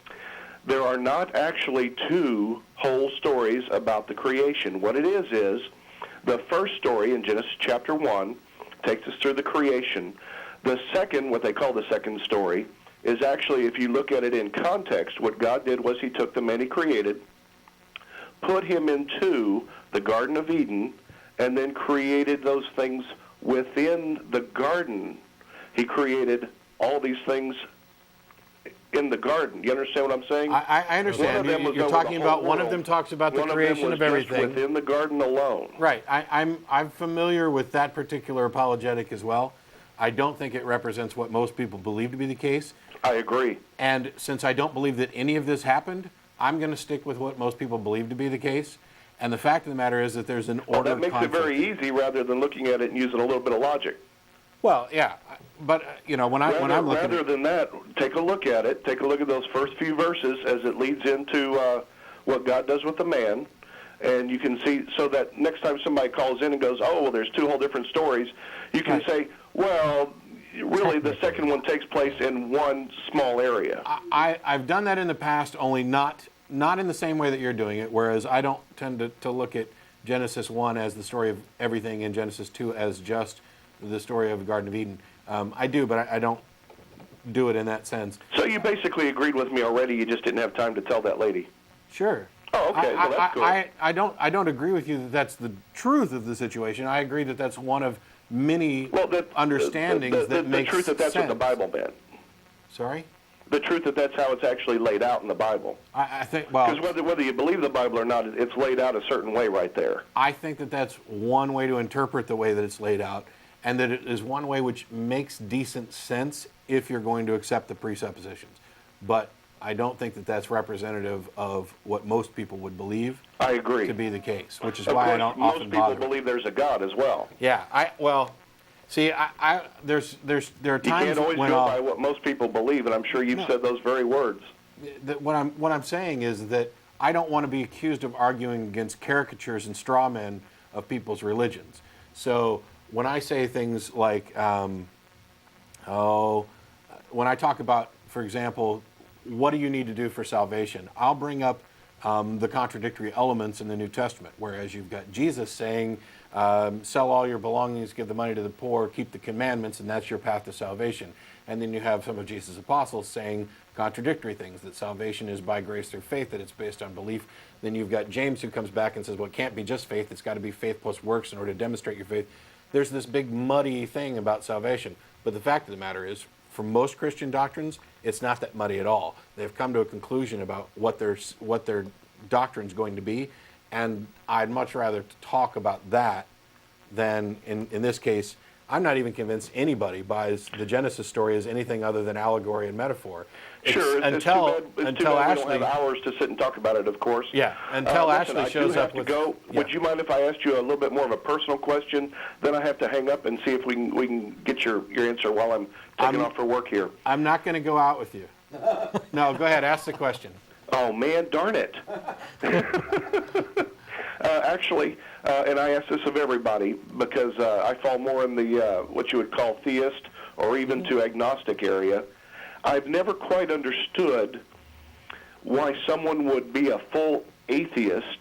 there are not actually two whole stories about the creation. What it is the first story in Genesis chapter 1 takes us through the creation. The second, what they call the second story, is actually, if you look at it in context, what God did was he took the man he created, put him into the Garden of Eden, and then created those things within the garden. He created all these things in the garden. You understand what I'm saying? I understand. One of them was You're over talking the whole about, one of world. them talks about the One creation of of them was just everything. within the garden alone. Right. I'm familiar with that particular apologetic as well. I don't think it represents what most people believe to be the case. I agree. And since I don't believe that any of this happened, I'm going to stick with what most people believe to be the case. And the fact of the matter is that there's an Well, order that makes conflict. it very easy rather than looking at it and using a little bit of logic. Well, yeah, but when I'm looking Rather at, than that, take a look at it. Take a look at those first few verses as it leads into what God does with the man. And you can see, so that next time somebody calls in and goes, oh, well, there's two whole different stories, you can Right. say, well, really the second one takes place in one small area. I've done that in the past, only not in the same way that you're doing it, whereas I don't tend to look at Genesis 1 as the story of everything and Genesis 2 as just the story of the Garden of Eden. I do, but I don't do it in that sense. So you basically agreed with me already, you just didn't have time to tell that lady. Sure. Oh, okay, well, that's cool. I don't agree with you that that's the truth of the situation. I agree that that's one of many understandings that makes the truth that that's sense. what the Bible meant. Sorry? The truth that that's how it's actually laid out in the Bible. I think, well, Because whether you believe the Bible or not, it's laid out a certain way right there. I think that that's one way to interpret the way that it's laid out, and that it is one way which makes decent sense if you're going to accept the presuppositions. But I don't think that that's representative of what most people would believe I agree. to be the case, which is Of why I course, don't most often people bother. believe there's a God as well. Yeah, there are You times can't always when go by what most people believe, and I'm sure you've said those very words. what I'm saying is that I don't want to be accused of arguing against caricatures and straw men of people's religions. So when I say things like, when I talk about, for example, what do you need to do for salvation, I'll bring up the contradictory elements in the New Testament, whereas you've got Jesus saying, sell all your belongings, give the money to the poor, keep the commandments, and that's your path to salvation. And then you have some of Jesus' apostles saying contradictory things, that salvation is by grace through faith, that it's based on belief. Then you've got James who comes back and says, well, it can't be just faith, it's got to be faith plus works in order to demonstrate your faith. There's this big muddy thing about salvation. But the fact of the matter is, for most Christian doctrines, it's not that muddy at all. They've come to a conclusion about what their doctrine's going to be, and I'd much rather talk about that than, in this case, I'm not even convinced anybody buys the Genesis story as anything other than allegory and metaphor. Sure, it's too bad we Ashley, don't have hours to sit and talk about it, of course. Yeah, until Listen, Ashley shows up with... I do have to go. Yeah. Would you mind if I asked you a little bit more of a personal question? Then I have to hang up and see if we can get your answer while I'm taking off for work here. I'm not going to go out with you. No, go ahead, ask the question. Oh, man, darn it. Actually, and I ask this of everybody because I fall more in the what you would call theist or even to agnostic area. I've never quite understood why someone would be a full atheist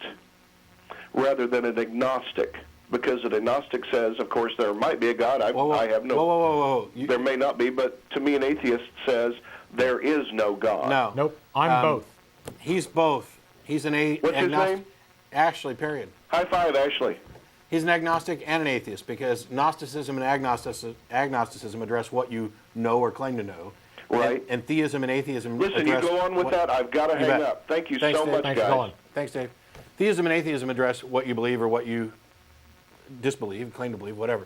rather than an agnostic. Because an agnostic says, of course, there might be a God. I have no. Whoa. There may not be, but to me, an atheist says there is no God. No. Nope. I'm both. He's both. He's an What's his name? Ashley, Perrien. High five, Ashley. He's an agnostic and an atheist because Gnosticism and agnosticism address what you know or claim to know. Right. And theism and atheism Listen, you address go on with that. I've got to hang bet. up. Thank you Thanks, so Dave. much, Thanks for guys. calling. Thanks, Dave. Theism and atheism address what you believe or what you disbelieve, claim to believe, whatever.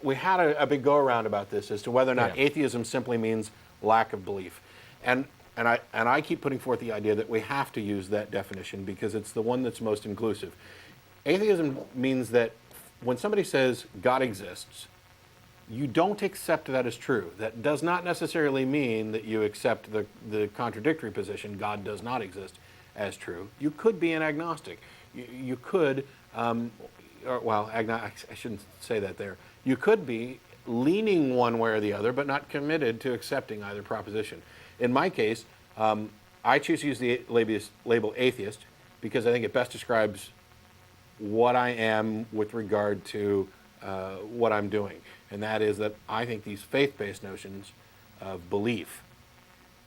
We had a big go-around about this as to whether or not Yeah. atheism simply means lack of belief. And I keep putting forth the idea that we have to use that definition because it's the one that's most inclusive. Atheism means that when somebody says God exists, you don't accept that as true. That does not necessarily mean that you accept the contradictory position, God does not exist, as true. You could be an agnostic. You could, I shouldn't say that there. You could be leaning one way or the other, but not committed to accepting either proposition. In my case, I choose to use the label atheist because I think it best describes what I am with regard to what I'm doing. And that is that I think these faith-based notions of belief,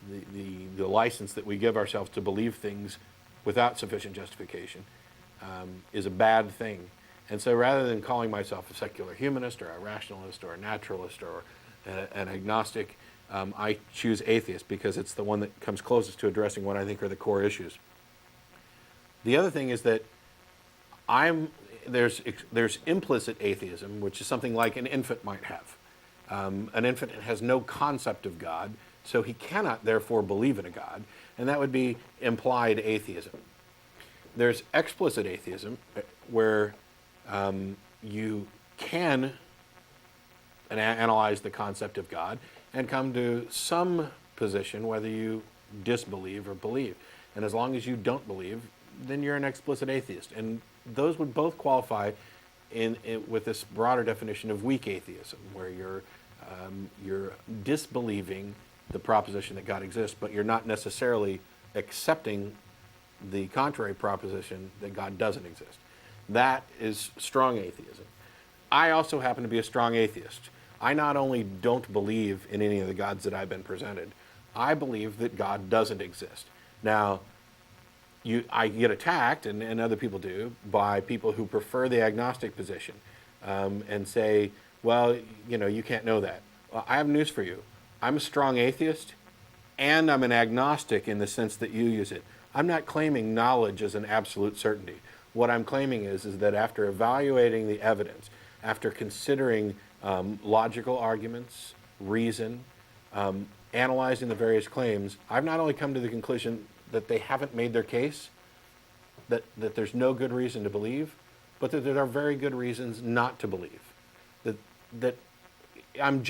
the license that we give ourselves to believe things without sufficient justification, is a bad thing. And so rather than calling myself a secular humanist or a rationalist or a naturalist or an agnostic, I choose atheist because it's the one that comes closest to addressing what I think are the core issues. The other thing is that there's implicit atheism, which is something like an infant might have. An infant has no concept of God, so he cannot therefore believe in a God, and that would be implied atheism. There's explicit atheism, where you can analyze the concept of God and come to some position whether you disbelieve or believe. And as long as you don't believe, then you're an explicit atheist. And those would both qualify with this broader definition of weak atheism, where you're disbelieving the proposition that God exists, but you're not necessarily accepting the contrary proposition that God doesn't exist. That is strong atheism. I also happen to be a strong atheist. I not only don't believe in any of the gods that I've been presented, I believe that God doesn't exist. Now, I get attacked, and other people do, by people who prefer the agnostic position and say, well, you can't know that. Well, I have news for you. I'm a strong atheist, and I'm an agnostic in the sense that you use it. I'm not claiming knowledge as an absolute certainty. What I'm claiming is that after evaluating the evidence, after considering logical arguments, reason, analyzing the various claims, I've not only come to the conclusion that they haven't made their case, that there's no good reason to believe, but that there are very good reasons not to believe. That I'm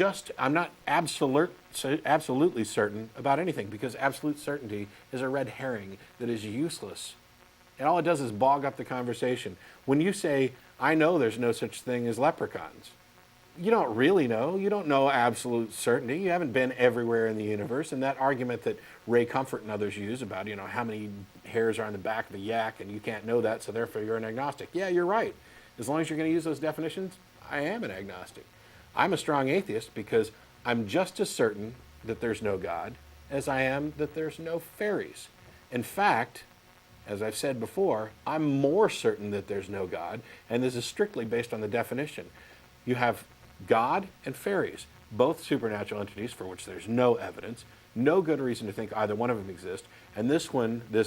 not absolutely certain about anything, because absolute certainty is a red herring that is useless. And all it does is bog up the conversation. When you say, I know there's no such thing as leprechauns, you don't really know. You don't know absolute certainty. You haven't been everywhere in the universe. And that argument that Ray Comfort and others use about, how many hairs are on the back of a yak, and you can't know that, so therefore you're an agnostic. Yeah, you're right. As long as you're going to use those definitions, I am an agnostic. I'm a strong atheist because I'm just as certain that there's no God as I am that there's no fairies. In fact, as I've said before, I'm more certain that there's no God, and this is strictly based on the definition. You have God and fairies, both supernatural entities for which there's no evidence, no good reason to think either one of them exists, and this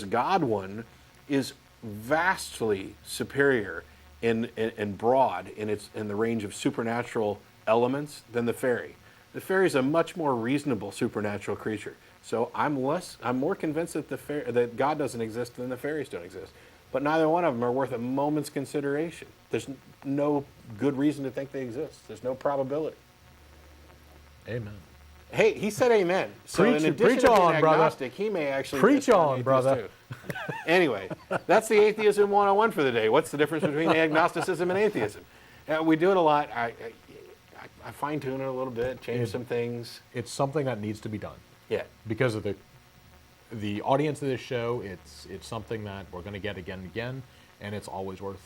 God one, is vastly superior in broad in the range of supernatural elements than the fairy. The fairy is a much more reasonable supernatural creature. So I'm more convinced that God doesn't exist than the fairies don't exist. But neither one of them are worth a moment's consideration. There's no good reason to think they exist. There's no probability. Amen. Hey, he said amen. So Preach- in addition preach to being on, brother. agnostic, he may actually Preach be an on, atheist, brother. too. Anyway, that's the Atheism 101 for the day. What's the difference between agnosticism and atheism? We do it a lot. I fine-tune it a little bit, change some things. It's something that needs to be done. Yeah. Because of the audience of this show, it's something that we're going to get again and again, and it's always worth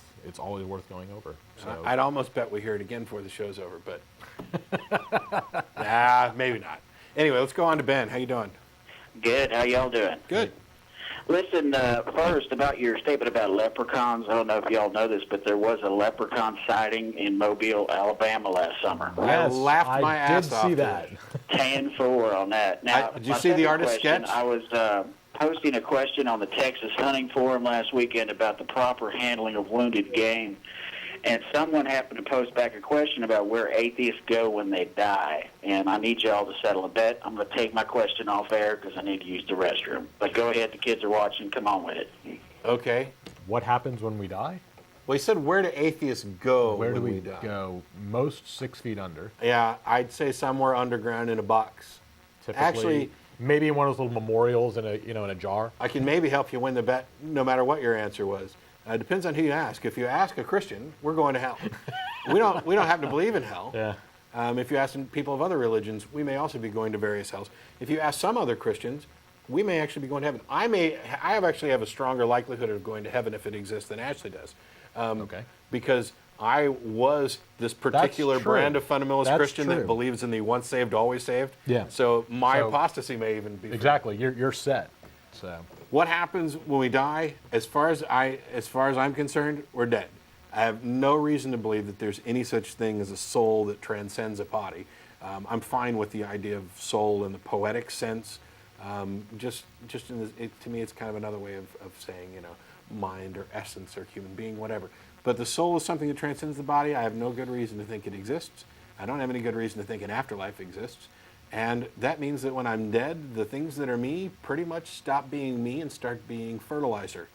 going over. So I'd almost bet we hear it again before the show's over, but maybe not. Anyway, let's go on to Ben. How you doing? Good. How y'all doing? Good. Listen, first about your statement about leprechauns. I don't know if y'all know this, but there was a leprechaun sighting in Mobile, Alabama last summer. I laughed my ass off. I did see to that. it. 10-4 on that. Now, Did you my see the second artist question, sketch? I was posting a question on the Texas Hunting Forum last weekend about the proper handling of wounded game. And someone happened to post back a question about where atheists go when they die. And I need y'all to settle a bet. I'm going to take my question off air because I need to use the restroom. But go ahead. The kids are watching. Come on with it. Okay. What happens when we die? Well, he said, where do atheists go Where do when we die? go? Most 6 feet under. Yeah, I'd say somewhere underground in a box. Typically, Actually, maybe in one of those little memorials in a jar. I can maybe help you win the bet no matter what your answer was. It depends on who you ask. If you ask a Christian, we're going to hell. we don't happen to believe in hell. Yeah. If you ask people of other religions, we may also be going to various hells. If you ask some other Christians, we may actually be going to heaven. I actually have a stronger likelihood of going to heaven if it exists than Ashley does. Okay. Because I was this particular true. brand of fundamentalist That's Christian true. that believes in the once saved, always saved. Yeah. So my So- apostasy may even be Exactly. You're set. So What happens when we die? As far as I'm concerned, we're dead. I have no reason to believe that there's any such thing as a soul that transcends a body. I'm fine with the idea of soul in the poetic sense. Just to me, it's kind of another way of saying, mind or essence or human being, whatever. But the soul is something that transcends the body. I have no good reason to think it exists. I don't have any good reason to think an afterlife exists. And that means that when I'm dead, the things that are me pretty much stop being me and start being fertilizer.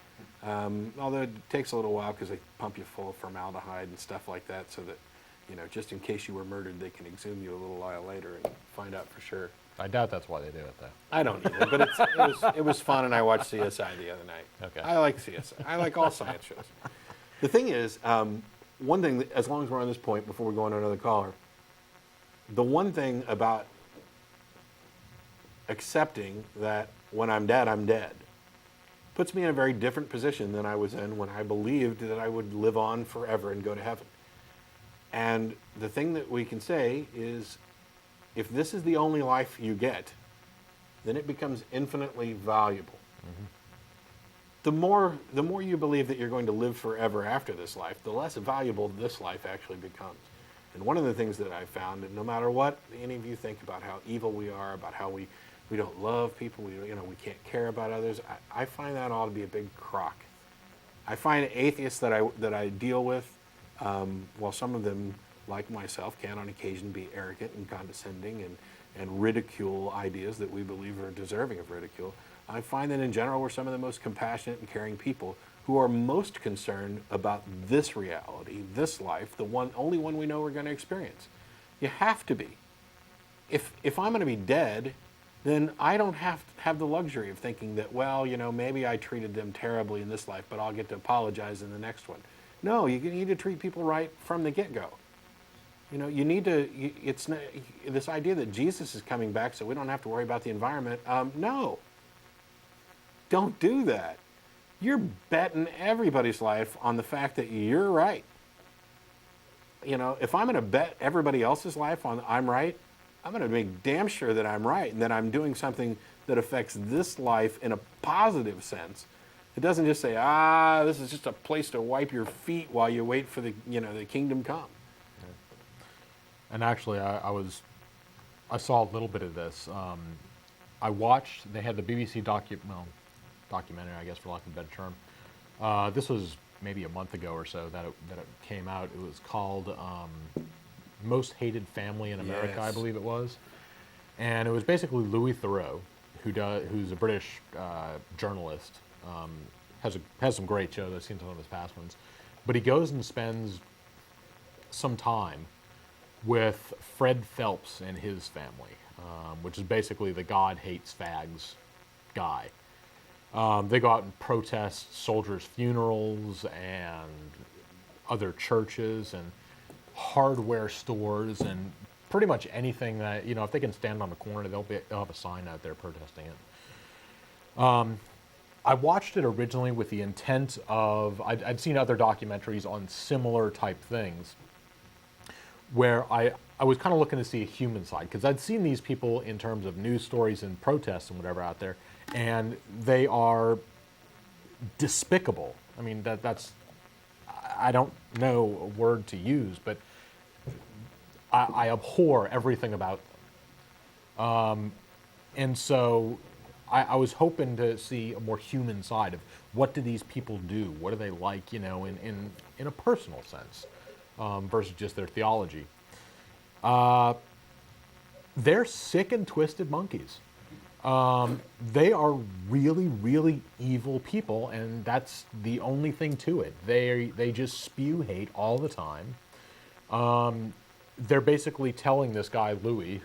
Although it takes a little while because they pump you full of formaldehyde and stuff like that so that, just in case you were murdered, they can exhume you a little while later and find out for sure. I doubt that's why they do it, though. I don't either, but it was fun, and I watched CSI the other night. Okay. I like CSI. I like all science shows. The thing is, one thing, as long as we're on this point before we go on to another caller, the one thing about accepting that when I'm dead, puts me in a very different position than I was in when I believed that I would live on forever and go to heaven. And the thing that we can say is, if this is the only life you get, then it becomes infinitely valuable. Mm-hmm. The more you believe that you're going to live forever after this life, the less valuable this life actually becomes. And one of the things that I found, and no matter what any of you think about how evil we are, about how we don't love people, we can't care about others, I find that all to be a big crock. I find atheists that I deal with, while some of them, like myself, can on occasion be arrogant and condescending and ridicule ideas that we believe are deserving of ridicule, I find that in general we're some of the most compassionate and caring people who are most concerned about this reality, this life, the only one we know we're going to experience. You have to be. If I'm going to be dead, then I don't have to have the luxury of thinking that, well, maybe I treated them terribly in this life, but I'll get to apologize in the next one. No, you need to treat people right from the get-go. You need to, it's not, this idea that Jesus is coming back so we don't have to worry about the environment. No. Don't do that. You're betting everybody's life on the fact that you're right. If I'm going to bet everybody else's life on I'm right, I'm going to make damn sure that I'm right and that I'm doing something that affects this life in a positive sense. It doesn't just say, this is just a place to wipe your feet while you wait for the kingdom come. And actually, I saw a little bit of this. I watched, they had the BBC documentary, I guess, for lack of a better term. This was maybe a month ago or so that it came out. It was called Most Hated Family in America, Yes. I believe it was. And it was basically Louis Theroux, who's a British journalist, has some great shows. I've seen some of his past ones. But he goes and spends some time with Fred Phelps and his family. which is basically the God hates fags guy. They go out and protest soldiers' funerals and other churches and hardware stores and pretty much anything that, if they can stand on the corner, they'll have a sign out there protesting it. I watched it originally with the intent of, I'd seen other documentaries on similar type things where I was kind of looking to see a human side, because I'd seen these people in terms of news stories and protests and whatever out there, and they are despicable. I mean, that's, I don't know a word to use, but I abhor everything about them. And so I was hoping to see a more human side of what do these people do? What are they like, in a personal sense, versus just their theology. They're sick and twisted monkeys. They are really, really evil people, and that's the only thing to it. They just spew hate all the time. They're basically telling this guy Louis,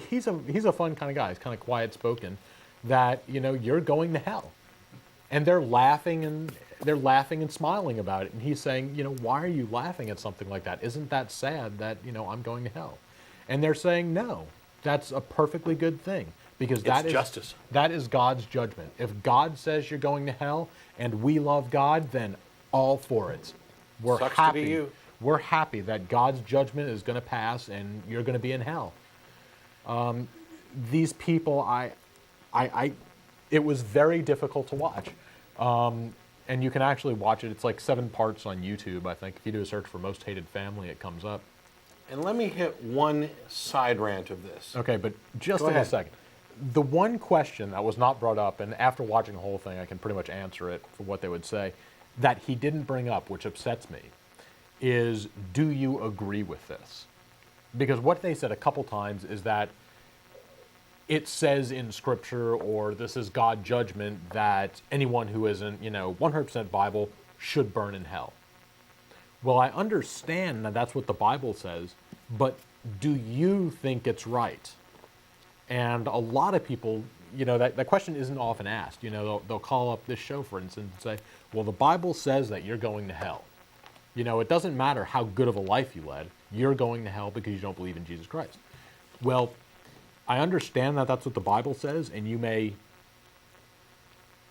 he's a fun kind of guy. He's kind of quiet spoken, that you're going to hell, and they're laughing and smiling about it. And he's saying, why are you laughing at something like that? Isn't that sad that I'm going to hell? And they're saying, no, that's a perfectly good thing, because that is justice. That is God's judgment. If God says you're going to hell and we love God, then all for it. We're Sucks happy. to be you. We're happy that God's judgment is going to pass and you're going to be in hell. These people, it was very difficult to watch. And you can actually watch it. It's like 7 parts on YouTube, I think. If you do a search for Most Hated Family, it comes up. And let me hit one side rant of this. Okay, but just Go in ahead. a second. The one question that was not brought up, and after watching the whole thing, I can pretty much answer it for what they would say, that he didn't bring up, which upsets me, is, do you agree with this? Because what they said a couple times is that it says in Scripture, or this is God's judgment, that anyone who isn't, 100% Bible should burn in hell. Well, I understand that that's what the Bible says, but do you think it's right? And a lot of people, that question isn't often asked. They'll call up this show, for instance, and say, well, the Bible says that you're going to hell. It doesn't matter how good of a life you led, you're going to hell because you don't believe in Jesus Christ. Well, I understand that that's what the Bible says, and you may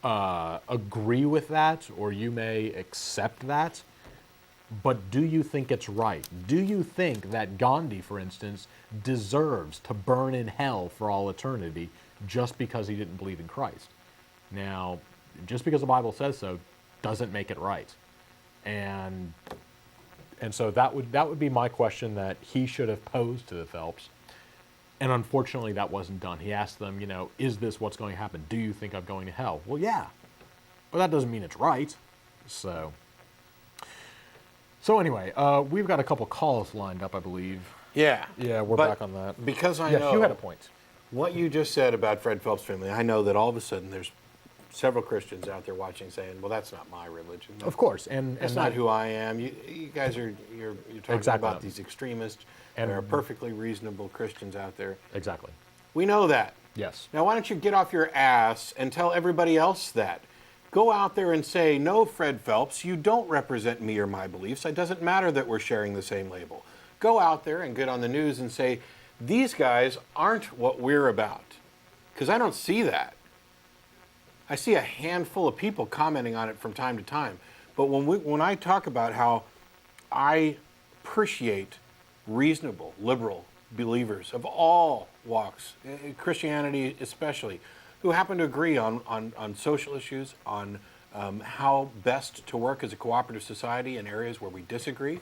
agree with that, or you may accept that, but do you think it's right? Do you think that Gandhi, for instance, deserves to burn in hell for all eternity just because he didn't believe in Christ? Now, just because the Bible says so doesn't make it right. And so that would be my question that he should have posed to the Phelps. And unfortunately, that wasn't done. He asked them, is this what's going to happen? Do you think I'm going to hell? Well, yeah. But that doesn't mean it's right. So anyway, we've got a couple calls lined up, I believe. Yeah. Yeah, we're But back on that. Because I Yes, know you had a point. what you just said about Fred Phelps' family, I know that all of a sudden there's several Christians out there watching saying, well, that's not my religion. Of course, and That's not who I am. You guys you're talking Exactly. about these extremists. And- There are perfectly reasonable Christians out there. Exactly. We know that. Yes. Now, why don't you get off your ass and tell everybody else that? Go out there and say, no, Fred Phelps, you don't represent me or my beliefs. It doesn't matter that we're sharing the same label. Go out there and get on the news and say, these guys aren't what we're about. Because I don't see that. I see a handful of people commenting on it from time to time. But when I talk about how I appreciate reasonable, liberal believers of all walks, Christianity especially, who happen to agree on social issues, on how best to work as a cooperative society in areas where we disagree,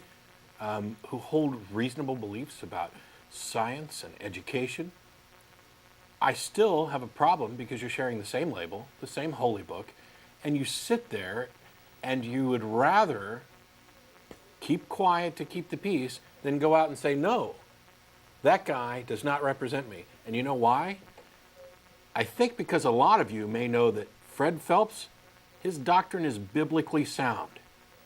who hold reasonable beliefs about science and education, I still have a problem because you're sharing the same label, the same holy book, and you sit there and you would rather keep quiet to keep the peace than go out and say, no, that guy does not represent me. And you know why? I think because a lot of you may know that Fred Phelps, his doctrine is biblically sound.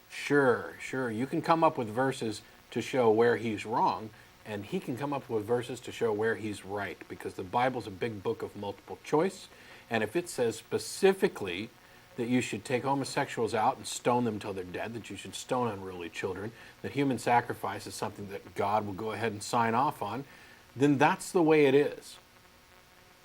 Sure, you can come up with verses to show where he's wrong, and he can come up with verses to show where he's right, because the Bible's a big book of multiple choice, and if it says specifically that you should take homosexuals out and stone them till they're dead, that you should stone unruly children, that human sacrifice is something that God will go ahead and sign off on, then that's the way it is.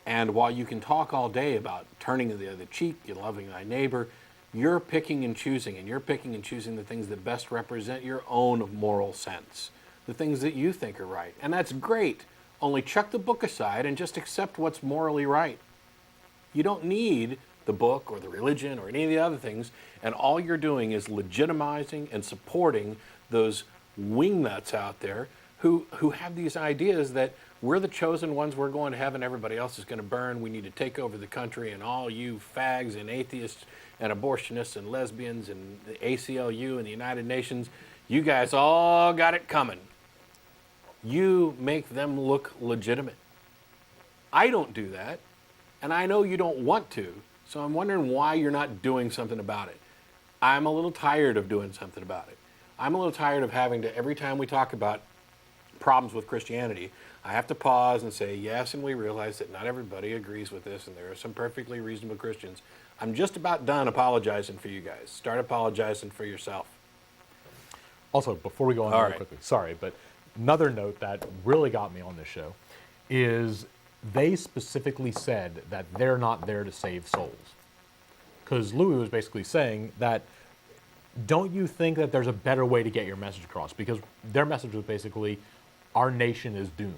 And while you can talk all day about turning the other cheek and loving thy neighbor, you're picking and choosing, and you're picking and choosing the things that best represent your own moral sense, the things that you think are right. And that's great. Only chuck the book aside and just accept what's morally right. You don't need the book or the religion or any of the other things, and all you're doing is legitimizing and supporting those wingnuts out there who have these ideas that we're the chosen ones, we're going to heaven, everybody else is going to burn, we need to take over the country, and all you fags and atheists and abortionists and lesbians and the ACLU and the United Nations, you guys all got it coming. You make them look legitimate. I don't do that, and I know you don't want to, so I'm wondering why you're not doing something about it. I'm a little tired of doing something about it. I'm a little tired of having to, every time we talk about problems with Christianity, I have to pause and say, yes, and we realize that not everybody agrees with this, and there are some perfectly reasonable Christians. I'm just about done apologizing for you guys. Start apologizing for yourself. Also, before we go on really quickly, sorry, but another note that really got me on this show is they specifically said that they're not there to save souls. Because Louis was basically saying that, don't you think that there's a better way to get your message across? Because their message was basically, our nation is doomed.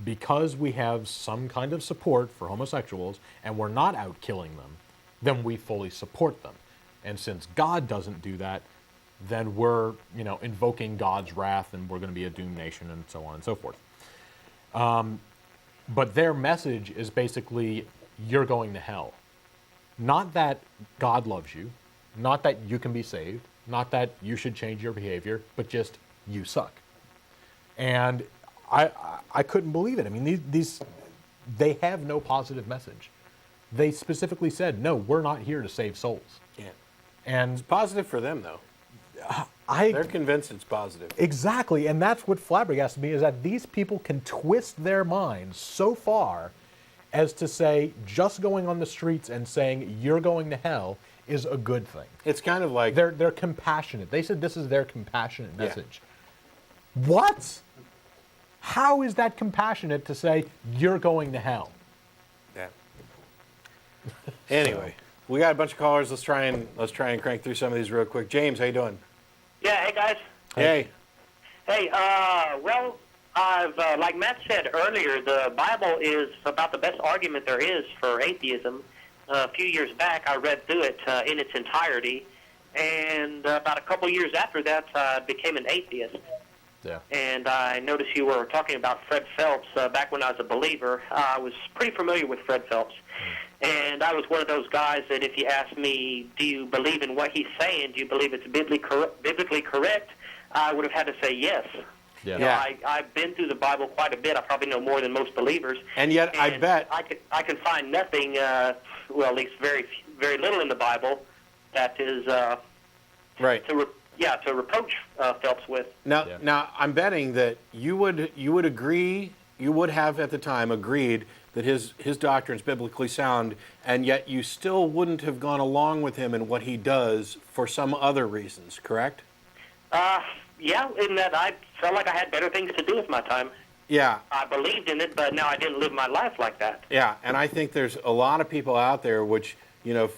Because we have some kind of support for homosexuals and we're not out killing them, then we fully support them. And since God doesn't do that, then we're, invoking God's wrath and we're going to be a doomed nation and so on and so forth. But their message is basically, you're going to hell. Not that God loves you, not that you can be saved, not that you should change your behavior, but just you suck. And I couldn't believe it. I mean, they have no positive message. They specifically said, no, we're not here to save souls. Yeah. And it's positive for them, though. They're convinced it's positive. Exactly, and that's what flabbergasted me, is that these people can twist their minds so far as to say just going on the streets and saying you're going to hell is a good thing. It's kind of like... They're compassionate. They said this is their compassionate message. Yeah. What? How is that compassionate to say you're going to hell? Yeah. Anyway, we got a bunch of callers. Let's try and crank through some of these real quick. James, how you doing? Yeah, hey guys. Hey. Hey, well, I've like Matt said earlier, the Bible is about the best argument there is for atheism. A few years back, I read through it in its entirety, and about a couple years after that, I became an atheist. Yeah. And I noticed you were talking about Fred Phelps back when I was a believer. I was pretty familiar with Fred Phelps. And I was one of those guys that if you asked me, do you believe in what he's saying, do you believe it's biblically correct, I would have had to say yes. Yeah. You know, I've been through the Bible quite a bit. I probably know more than most believers. And yet, I bet... I can find nothing, well, at least very little in the Bible that is... right. To reproach Phelps with. Now, I'm betting that you would agree, you would have at the time agreed that his doctrine's biblically sound, and yet you still wouldn't have gone along with him in what he does for some other reasons, correct? Yeah, in that I felt like I had better things to do with my time. Yeah. I believed in it, but now I didn't live my life like that. Yeah, and I think there's a lot of people out there which,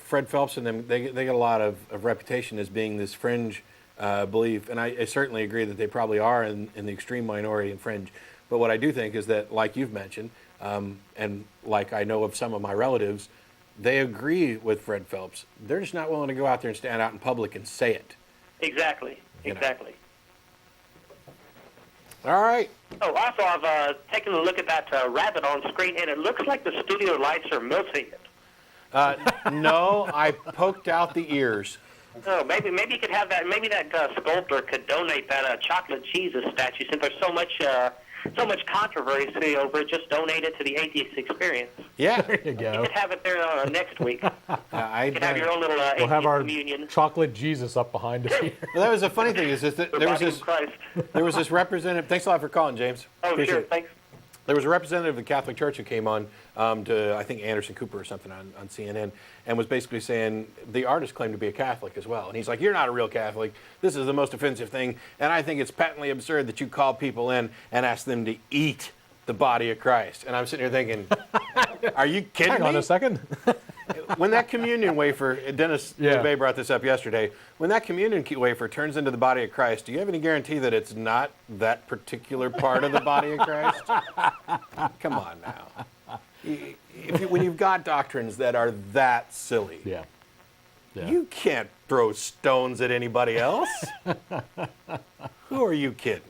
Fred Phelps and them, they get a lot of reputation as being this fringe belief, and I certainly agree that they probably are in the extreme minority and fringe. But what I do think is that, like you've mentioned, and like I know of some of my relatives, they agree with Fred Phelps. They're just not willing to go out there and stand out in public and say it. Exactly. All right. Oh, also, I've taken a look at that rabbit on screen, and it looks like the studio lights are melting it. No, I poked out the ears. Oh, maybe you could have that. Maybe that sculptor could donate that chocolate Jesus statue, since there's so much so much controversy over it, just donate it to the Atheist Experience. Yeah. There you You go. could have it there next week. You I could have your own little We'll Atheist have our communion. chocolate Jesus up behind us here. Well, that was the funny thing is that The there was body this of Christ. there was this representative. Thanks a lot for calling, James. Oh, Appreciate sure, it. thanks. There was a representative of the Catholic Church who came on to, I think, Anderson Cooper or something on CNN, and was basically saying the artist claimed to be a Catholic as well. And he's like, you're not a real Catholic. This is the most offensive thing. And I think it's patently absurd that you call people in and ask them to eat the body of Christ. And I'm sitting here thinking, are you kidding Hang me? on a second. When that communion wafer, Dennis Yeah. LeBay brought this up yesterday, when that communion wafer turns into the body of Christ, do you have any guarantee that it's not that particular part of the body of Christ? Come on now. When you've got doctrines that are that silly, Yeah. Yeah. you can't throw stones at anybody else. Who are you kidding?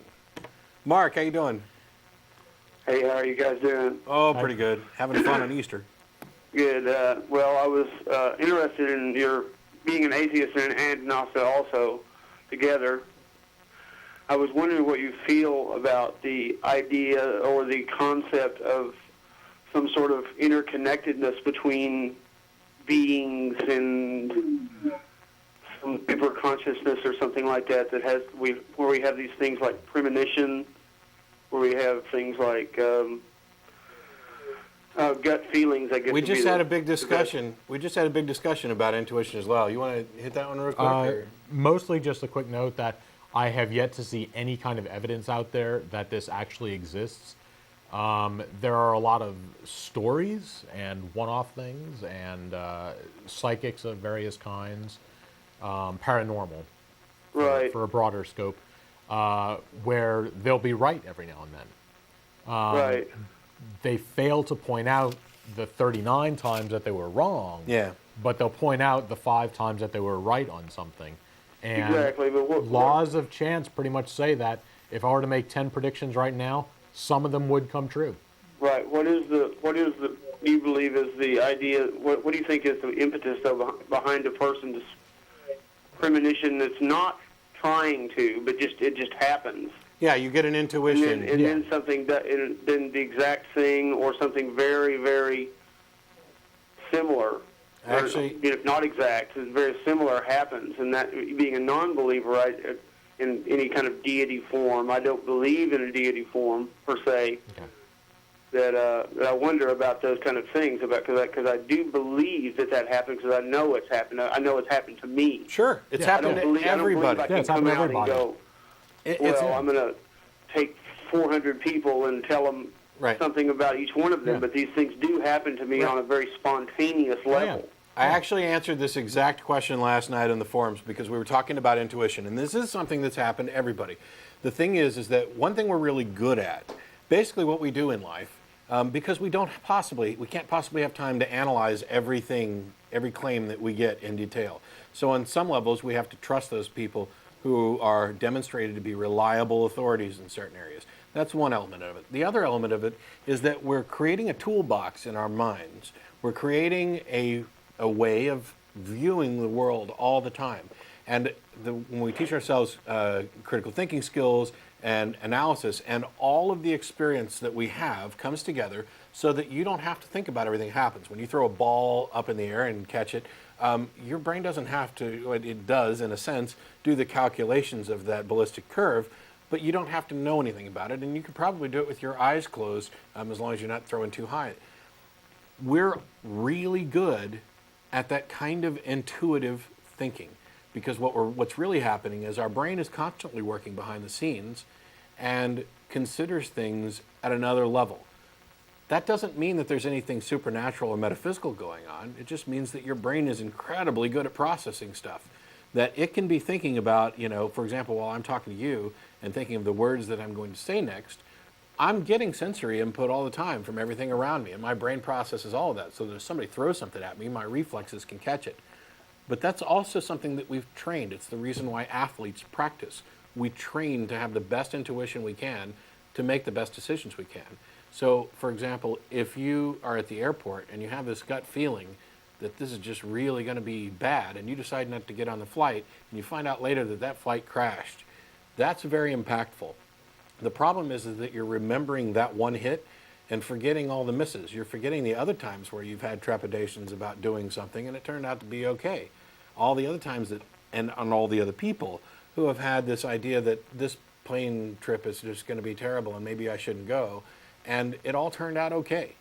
Mark, how you doing? Hey, how are you guys doing? Oh, pretty good. Having fun on Easter. Good. Well, I was interested in your being an atheist and an agnostic also together. I was wondering what you feel about the idea or the concept of some sort of interconnectedness between beings and some deeper consciousness or something like that where we have these things like premonition, where we have things like gut feelings, I guess. We would be just the- had a big the best. discussion. We just had a big discussion about intuition as well. You want to hit that one real quick? or- Mostly just a quick note that I have yet to see any kind of evidence out there that this actually exists. There are a lot of stories and one-off things and psychics of various kinds, paranormal, Right. for a broader scope, where they'll be right every now and then. Right. They fail to point out the 39 times that they were wrong. Yeah. But they'll point out the 5 times that they were right on something. And Exactly, but what laws of chance pretty much say that if I were to make 10 predictions right now, some of them would come true. Right. What is the you believe is the idea? What do you think is the impetus behind a person's premonition that's not trying to, but it just happens? Yeah, you get an intuition. And then something then the exact thing or something very, very similar. Actually- or, if not exact, it's very similar happens. And that being a non-believer, in any kind of deity form, I don't believe in a deity form per se. Okay. That I wonder about those kind of things because I do believe that happened because I know it's happened. I know it's happened to me. Sure, it's Yeah, happened to everybody. I Yeah, can it's happened come to out and everybody. go, It's well, I'm going to take 400 people and tell them Right. something about each one of them, Yeah. but these things do happen to me Right. on a very spontaneous level. I actually answered this exact question last night in the forums because we were talking about intuition, and this is something that's happened to everybody. The thing is that one thing we're really good at, basically what we do in life, because we can't possibly have time to analyze everything, every claim that we get in detail. So on some levels, we have to trust those people who are demonstrated to be reliable authorities in certain areas. That's one element of it. The other element of it is that we're creating a toolbox in our minds. We're creating a way of viewing the world all the time. And when we teach ourselves critical thinking skills and analysis, and all of the experience that we have comes together so that you don't have to think about everything that happens. When you throw a ball up in the air and catch it, your brain doesn't have to, it does in a sense, do the calculations of that ballistic curve, but you don't have to know anything about it, and you could probably do it with your eyes closed as long as you're not throwing too high. We're really good at that kind of intuitive thinking because what's really happening is our brain is constantly working behind the scenes and considers things at another level. That doesn't mean that there's anything supernatural or metaphysical going on. It just means that your brain is incredibly good at processing stuff. That it can be thinking about, for example, while I'm talking to you and thinking of the words that I'm going to say next, I'm getting sensory input all the time from everything around me, and my brain processes all of that. So that if somebody throws something at me, my reflexes can catch it. But that's also something that we've trained. It's the reason why athletes practice. We train to have the best intuition we can to make the best decisions we can. So, for example, if you are at the airport and you have this gut feeling that this is just really going to be bad, and you decide not to get on the flight, and you find out later that that flight crashed, that's very impactful. The problem is that you're remembering that one hit and forgetting all the misses. You're forgetting the other times where you've had trepidations about doing something and it turned out to be okay. All the other times that, and on all the other people who have had this idea that this plane trip is just going to be terrible and maybe I shouldn't go, and it all turned out okay.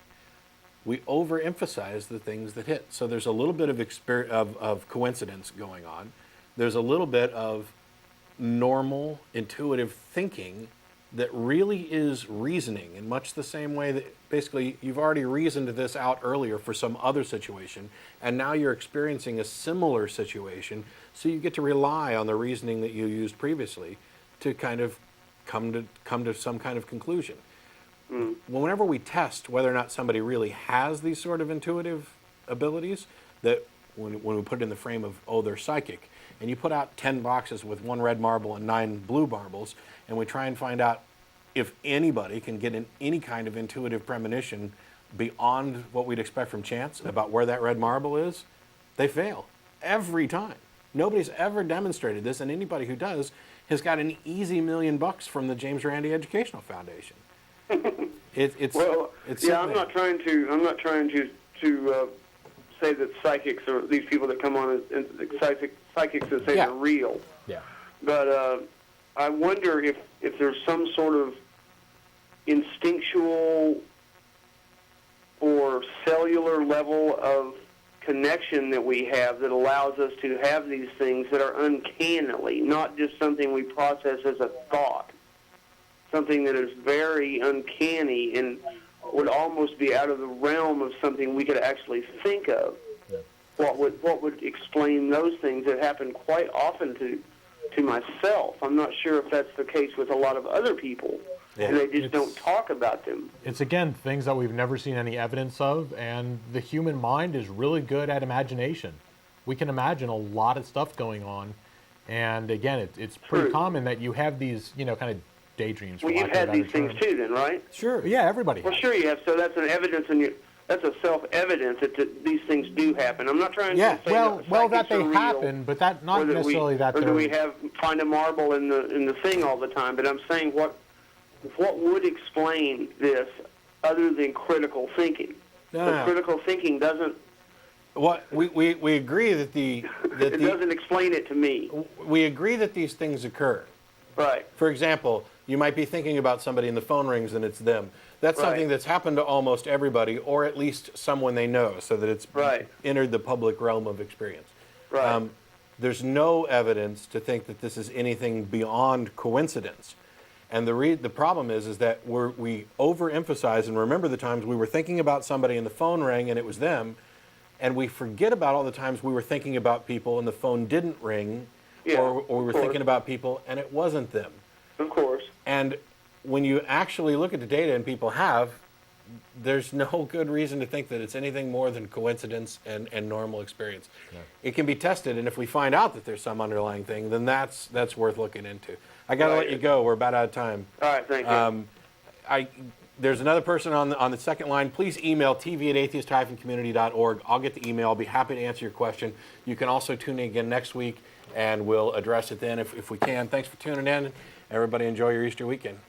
We overemphasize the things that hit. So there's a little bit of coincidence going on. There's a little bit of normal, intuitive thinking that really is reasoning in much the same way that basically you've already reasoned this out earlier for some other situation, and now you're experiencing a similar situation, so you get to rely on the reasoning that you used previously to kind of come to some kind of conclusion. Whenever we test whether or not somebody really has these sort of intuitive abilities, that when we put it in the frame of, oh, they're psychic, and you put out 10 boxes with 1 red marble and 9 blue marbles, and we try and find out if anybody can get any kind of intuitive premonition beyond what we'd expect from chance about where that red marble is, they fail every time. Nobody's ever demonstrated this, and anybody who does has got an easy $1 million from the James Randi Educational Foundation. It's I'm not trying to say that psychics or these people that come on as psychics that say they're real. Yeah. But I wonder if there's some sort of instinctual or cellular level of connection that we have that allows us to have these things that are uncannily, not just something we process as a thought, something that is very uncanny and would almost be out of the realm of something we could actually think of. Yeah. What would explain those things that happen quite often to myself? I'm not sure if that's the case with a lot of other people, and they just don't talk about them. It's, again, things that we've never seen any evidence of, and the human mind is really good at imagination. We can imagine a lot of stuff going on, and again, it's pretty common that you have these, kind of daydreams. Well, you've had these things too, then, right? Sure. Yeah, everybody. Well, sure you have. So that's an evidence, that's a self-evidence that these things do happen. I'm not trying to say that they happen, but that not necessarily that. Or do we find a marble in the thing all the time? But I'm saying what would explain this other than critical thinking? Critical thinking doesn't. What we agree that it doesn't explain it to me. We agree that these things occur. Right. For example, you might be thinking about somebody and the phone rings and it's them. That's something that's happened to almost everybody, or at least someone they know, so that it's entered the public realm of experience. Right. There's no evidence to think that this is anything beyond coincidence. And the problem is that we overemphasize and remember the times we were thinking about somebody and the phone rang and it was them, and we forget about all the times we were thinking about people and the phone didn't ring, or we were thinking about people and it wasn't them. Of course. And when you actually look at the data, and people have, there's no good reason to think that it's anything more than coincidence and normal experience. Yeah. It can be tested, and if we find out that there's some underlying thing, then that's worth looking into. I got to let you go. We're about out of time. All right, thank you. There's another person on the second line. Please email tv@atheist-community.org. I'll get the email. I'll be happy to answer your question. You can also tune in again next week, and we'll address it then if we can. Thanks for tuning in. Everybody enjoy your Easter weekend.